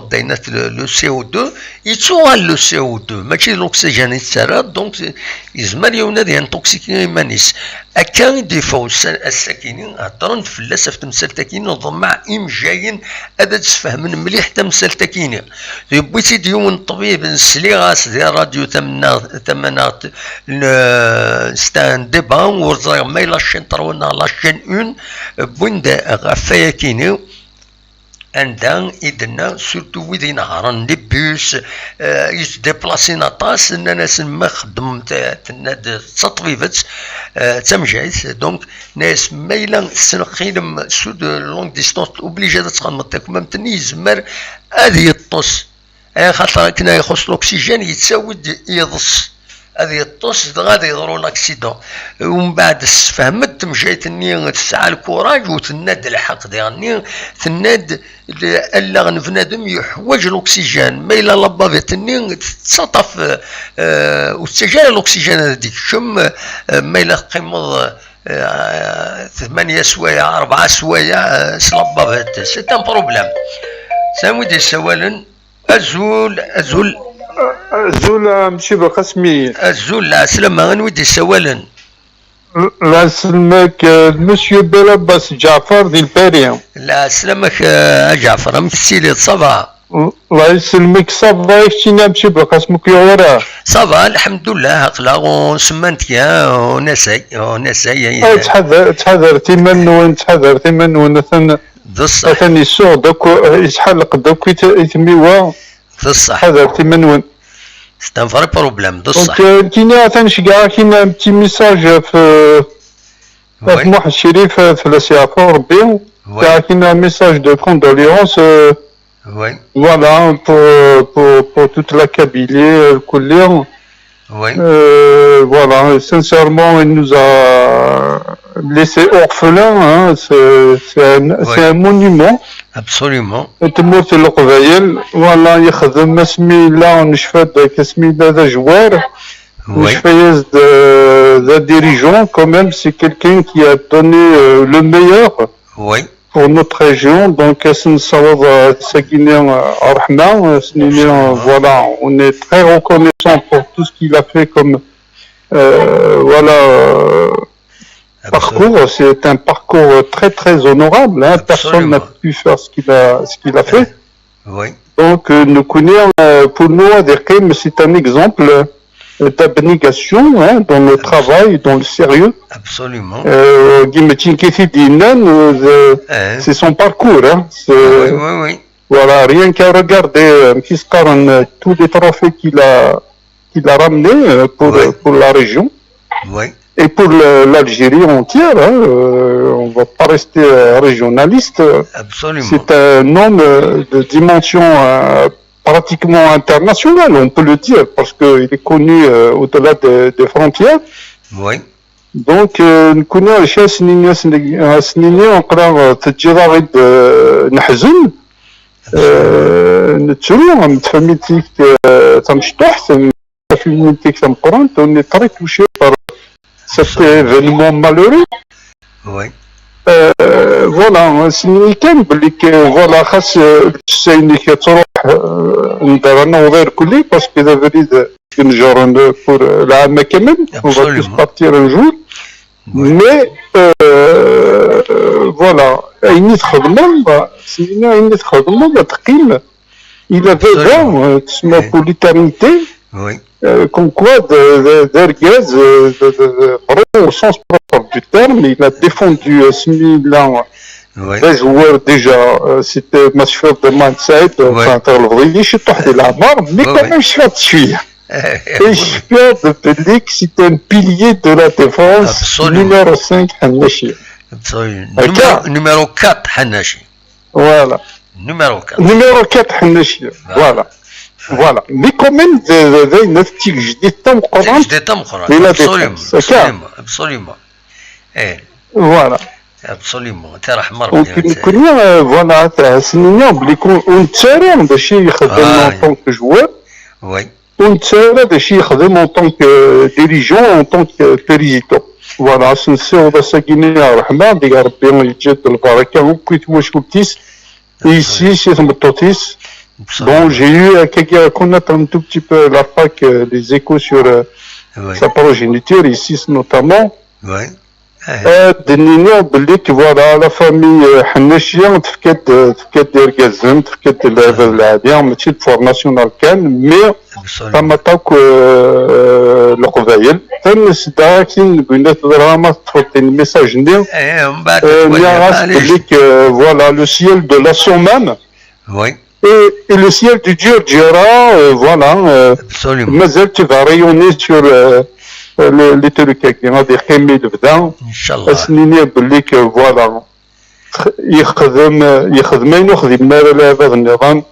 داينات لو سي او 2 يتوغال لو سي او 2 ماشي الاكسجين يتسرب دونك يزمر يونادي انتوكسيكي مانيس اكان ديفو الساكنين هضرون فلاس في تمثال تاكين ضمع جايين هذا تفهم مليح تمثال تاكين بغيتي ديون الطبيب نسلي غاس ديال راديو ثمانات ستان ديبا ورزا ما لاشين ترونا لاشين اون بوندا غفايا كينيو عندها إذن سورتو ويدي نهارن لي بوس يتديبلاسينا طاس اننا سما خدم تناد تطبيبت تمجعت دونك ناس مايلا سنقيلم سود لونغ ديستونس اوبليجي تخدم تاكممتني يزمر هذه الطوس خاطر كنا يخص الاكسجين يتساود يضص هذه الطوس غادي يضرو لاكسيدون ومن بعد فهمت مجايتني تسعى الكوراج وتناد الحق ديالني تناد الا بنادم يحوج الاكسجين ما الا لابافيتني تسطف وتسجل الاكسجين هذيك شم ما الا قيمض 8 سوايع 4 سوايع سلابافيت سي ان بروبليم سامي دي سوالن الزول ماشي بقسمي الزول لا سلامة غنودي سوالا لا سلمك مسيو بلبس جعفر دي البارية لا سلامك جعفر مكسيلي صباح الله يسلمك صباح يشتينا ماشي بقسمك يا ورا صباح الحمد لله اقلا وسمنتك ونساي تحذر تمنون ثاني السوق دوك يسحلق دوك يتميوا بصح حذر تمنون C'est un vrai problème, بصح. كاين تنشقع كاين بتي ميساج في محمد الشريف في لاسيافور ربي كاين ميساج دو كوندوليونس voilà pour toute la Kabylie الكل voilà sincèrement il nous a laissé orphelins hein, c'est un monument absolument تموت القبايل ولا يخدم اسمي لا نشفد كاسمي ذا جوار نشفيز ذا ديريجون quand même c'est quelqu'un qui a donné le meilleur pour notre région donc اسن صواب ساكينين رحمة سنين voilà on est très reconnaissant pour tout ce qu'il a fait comme voilà parcours, c'est un parcours très très honorable. Hein. Personne n'a pu faire ce qu'il a fait. Oui. Donc nous connaissons pour nous c'est un exemple d'abnégation hein, dans le travail, dans le sérieux. Absolument. C'est son parcours. Hein. Oui. Voilà, rien qu'à regarder tous les trophées qu'il a ramenés pour la région. Oui. Et pour l'Algérie entière, hein, on ne va pas rester régionaliste. Absolument. C'est un homme de dimension pratiquement internationale, on peut le dire, parce qu'il est connu au-delà des frontières. Oui. Donc, nous connaissons سنيني ونقرا تجربة نحزن نتسولو متفهميتيك تمشطوح تمشطوح تمقران توني très touché par cet événement malheureux. وي فوالا سني كان بليك فوالا خاص سينيك تروح ندير انا وغير كلي باسكو دابا فريد كنجور بور العام كامل وغادي بارتير ان جور مي فوالا عيني تخدمو سنين عيني تخدمو تقيم الى 20 ans تسمى pour l'éternité وي comme quoi d'Erguez, au sens propre du terme, il a défendu Milan, des joueurs déjà, c'était Masfir de Mansaïd, enfin, je suis la mort, mais quand même, je suis dessus. Et je suis de Belgique, c'était un pilier de la défense, numéro 5, Hanashi. Numéro 4, Hanashi. Voilà. Numéro 4. Numéro 4, Hanashi. Voilà. Voilà, mais quand même, نتيجة جديدة مقارنة إلى absolument. Voilà. Absolument. ترحم ربي. كنا فوالا تاع سنين بلي ونتسارع باش يخدم en tant que joueur. Oui. ونتسارع باش يخدم en tant que dirigeant, en tant que président. فوالا سنسيو بساكيني رحمة ديك ربي يجد البركة وكيت واش قلتيس ici c'est Mtotis. Bon, j'ai eu quelqu'un à connaître un tout petit peu la fac, des échos sur sa progéniture, ici notamment. Oui. دنينا بليك فوالا لا فامي حناشيه تفكات ديال كازم تفكات اللعبه العاديه ماشي فورماسيونال كان مي تما طاك القبايل تنسدا كاين قلنا دراما تفوت الميساج ني من بعد بليك فوالا لو سيل دو لا سومان وي et le ciel du Dieu dira voilà mazal tu vas rayonner sur les trucs qui ont des chemins de dedans اسنيني بليك فوالا يخدم هذا النظام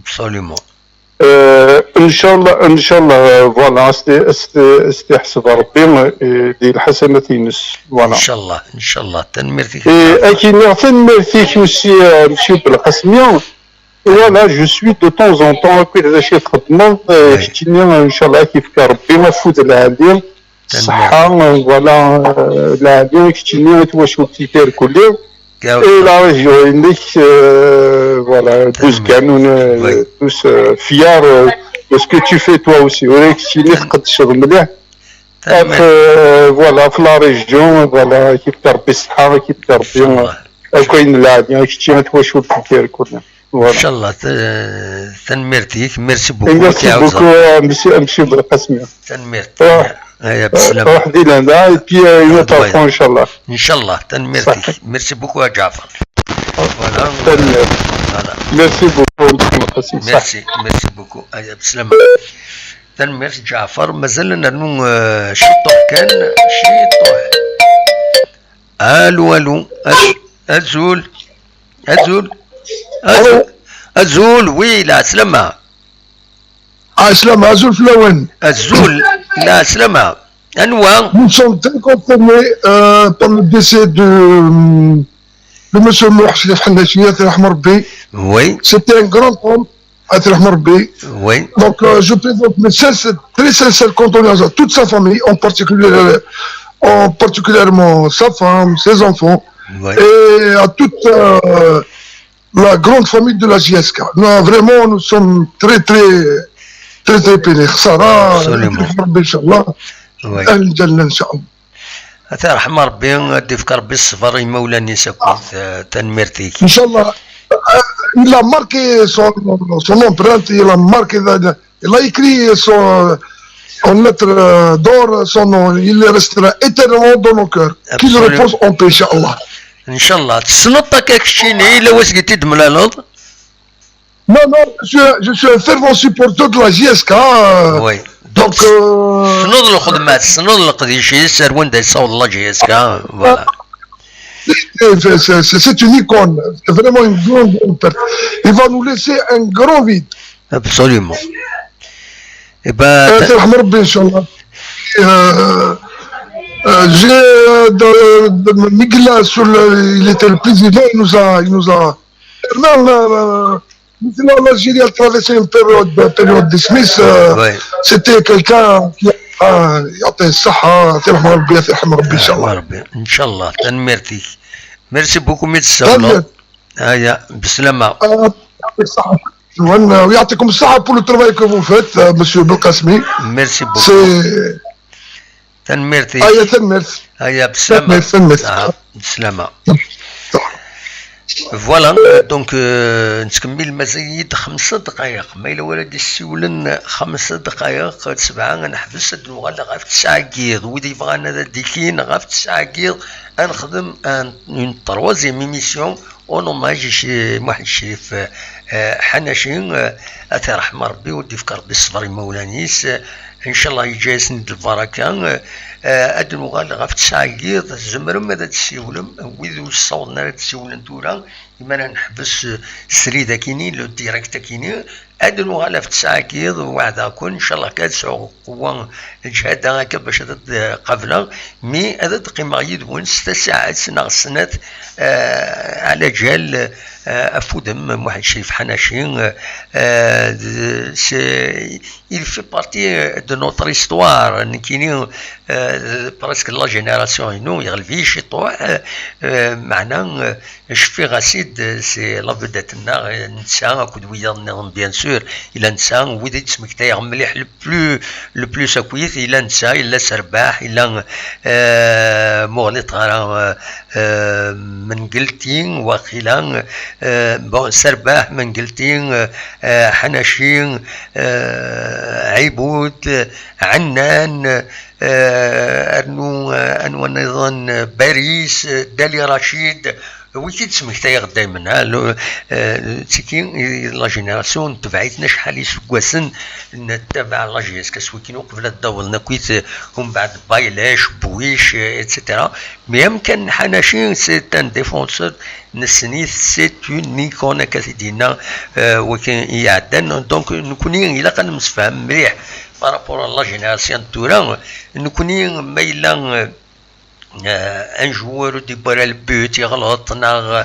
absolument ان شاء الله فوالا استحسب ربي ديال الحسنات ينس فوالا ان شاء الله تنمرتيك اكيد تنمرتيك ماشي بالقسميه Voilà, je suis de temps en temps à côté de chez traitement, je tiens, Inch'Allah, qui fait ربي مفوت العادي الصحة voilà العادي كتشني تواشو تيتير كلي et la région unique voilà tous كانوا tous fiers de ce que tu fais toi aussi ولكن كتشني تقد الشغل مليح voilà في la région voilà كيف تربي الصحة كيف تربي كاين العادي كتشني تواشو تيتير كلي ان شاء الله تنمرتيك ميرسي بوكو ميرسي بوكو امشي بالقسميه تنمرتي هيا بالسلامه وحدي لهنا اي بي نتعرفوا ان شاء الله ان شاء الله تنمرتيك ميرسي بوكو يا جعفر ميرسي بوكو ميرسي بوكو هيا بالسلامه تنمرت جعفر مازال لنا شي طوح كان شي طوح الو ازول أزول ويلا سلامة سلامة أزول فلاون أزول لا سلامة أنواع Nous sommes très concernés par le décès de monsieur Mohsin Hanachi يرحم ربي. Oui. C'était un grand homme يرحم ربي. Oui. Donc je présente mes très sincères condoléances à toute sa famille, en particulièrement sa femme, ses enfants. Oui. Et à toute la grande famille de la JSK. Vraiment, nous sommes très peinés. Sarah, Inch'Allah, Al-Jannah, Inch'Allah. ترحم ربي ديفك ربي الصبر يمولاني سكوت تنمرتيك. Inch'Allah, il a marqué son empreinte, il a écrit en lettres d'or son nom, il restera éternellement dans nos cœurs. Qu'il repose en paix, Inch'Allah. ان شاء الله تسنط كاكشيني الا واش قلتي دملالوط Non, je suis un fervent supporter de la JSK. Oui. Donc سنوض الخدمات سنوض القديشي سروان دا يصاوب الله JSK فوالا. C'est une icône, c'est vraiment une grande perte. Il va nous laisser un grand vide. Absolument. Et ben ترحم ربي ان شاء الله. Miguel, il était le président, il nous a. L'Algérie a traversé une période de Smith. C'était quelqu'un qui a يعطيه الصحه، يعطيه رحمه ربي، يعطيه رحمه ربي ان شاء الله. ربي ان شاء الله. تنميرتي ميرسي بوكو ميتسا. هيا بسلامه. يعطيك الصحه ويعطيكم الصحه بور لو ترافاي كو فو فيت مسيو بالقاسمي. ميرسي بوكو. سي تنميرتي. هيا تنميرت. هيا بسلامه. تنميرت. بسلامه. فوالا دونك نتكمل مزيد 5 دقائق ما الا ولدي السولن 5 دقائق 7 نحبس نوغال غاف 9 كيض ودي بغانا ديكين غاف 9 كيض نخدم اون تروازيام ايميسيون اون اوماج محمد الشريف حناشين اثي رحمه ربي ودي فكر بالصبر مولانيس ان شاء الله يجازني البركه. هاد نوغال غاف 9 كيض زمرم هذا تسيولم ويذو صوتنا تسيولن تورا إما نحبس السريدة كيني لو ديريكت كيني هاد نوغال في 9 كيض وعدا كون ان شاء الله كتسعو قوة الجهاد هكا باش قبله مي هذا قيمة يدون 6 ساعات سنة سنات على جال افودم واحد الشريف حناشين. il fait partie de notre histoire كيني برسك لا جينيراسيون نو يغلفي شي طوع معنا شفي غاسيد سي لا فيداتنا نسا كود ويا النظام بيان سور الا نسا ويدي تسمك تايغ مليح لو بلو ساكويت الا نسا الا سرباح الا مغلط غرا من قلتين واخيلا بون سرباح من قلتين حناشين عيبود عنان انو نظن باريس دالي رشيد وكي تسمك تايغ دايما تيكي لا جينيراسيون تبعيتنا شحال يسكواسن نتبع لا جي اس كاس وكي قبل الدول نكويت هم بعد بايلاش بويش اتسيتيرا ميم كان حناشين سي ان ديفونسور نسنيث سي اون نيكون كاسيدينا وكان يعدن دونك نكوني الا كنمسفهم مليح بارابور لا جينيراسيون تورا نكوني مايلا ان جوار ديبار البيوت يغلط ناغ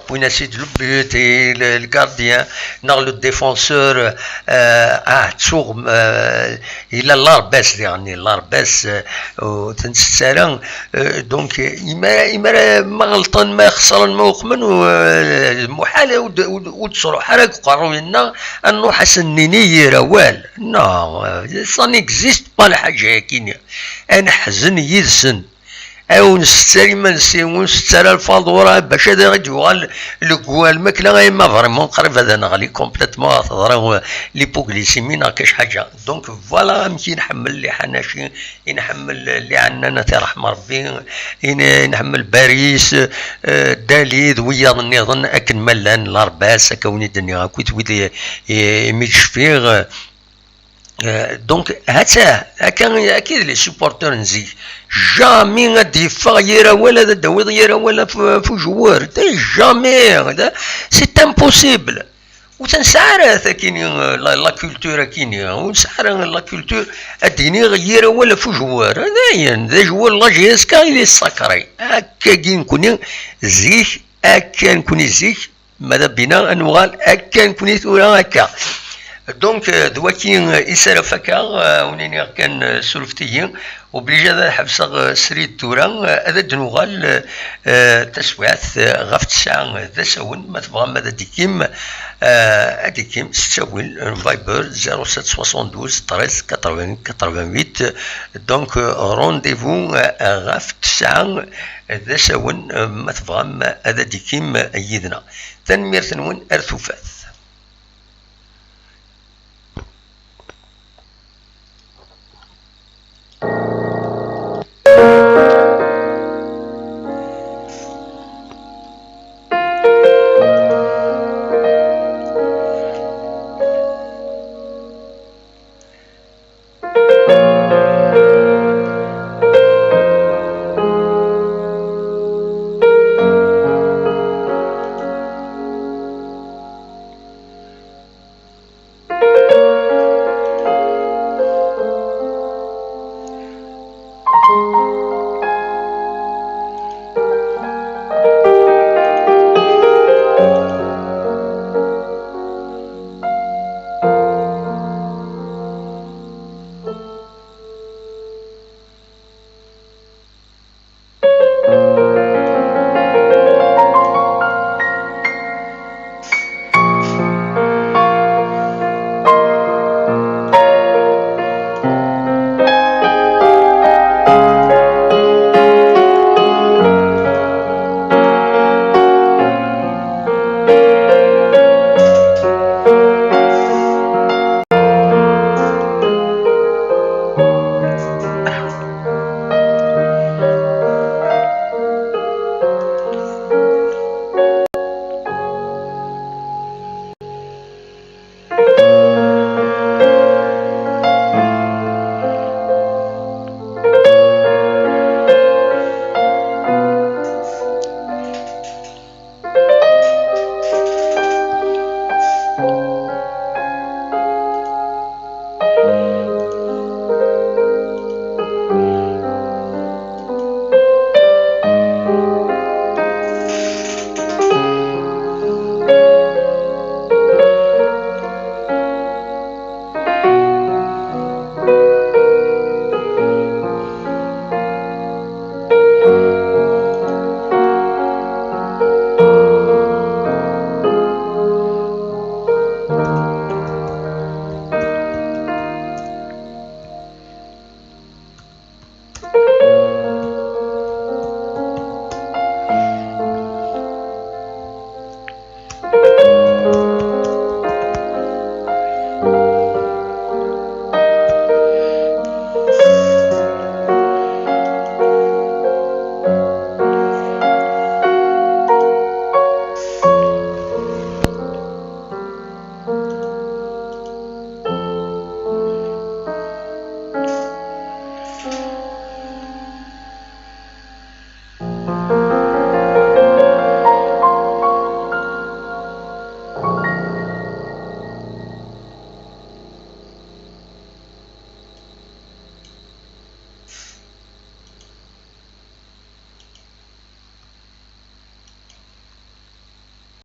بويناسيد البيوت الكارديان ناغ لو ديفونسور تسوغ الى لارباس يعني لارباس تنسالان دونك اما ما غلطان ما خسران ما وخمن محال وتصرو حرك قرروا لنا انه حسن نيني روال نو سا نيكزيست با الحاجه كينيا انا حزن يدسن او نستري ما نسيو نسترى الفالدورا باش هذا غادي يوغال الكوا الماكله غير ما فريمون قريب هذا نغلي كومبليتمون تضرب ليبوغليسيمي ناقاش حاجه دونك فوالا يمكن نحمل اللي حناشي نحمل اللي عندنا تي رحمه ربي نحمل باريس داليد ويا نظن اكن ملان لارباس كوني الدنيا كنت ودي ميتشفيغ دونك هاتا كان اكيد لي سوبورتور نزي جامي غادي يفغير ولا داوي يرا ولا في جوار جامي هذا سي امبوسيبل وتنسعر كاين لا كولتور كاين ونسعر لا كولتور الديني غير ولا في جوار هذا جوار لا جي اس كا لي ساكري هكا كي نكون زيك هكا نكون زيك ماذا بينا نوغال هكا نكون ثورا هكا دونك دواكي يسال فكا ونيني كان سولفتي وبليجا هذا حبس سريد تورا هذا دنوغال تسويات غاف 9 ذا ساون ما تبغى ماذا ديكيم اديكيم ستاول فايبر 0772 13 88 88 دونك رونديفو غاف 9 ذا ساون ما تبغى هذا ديكيم ايدنا تنمير تنون ارثوفات.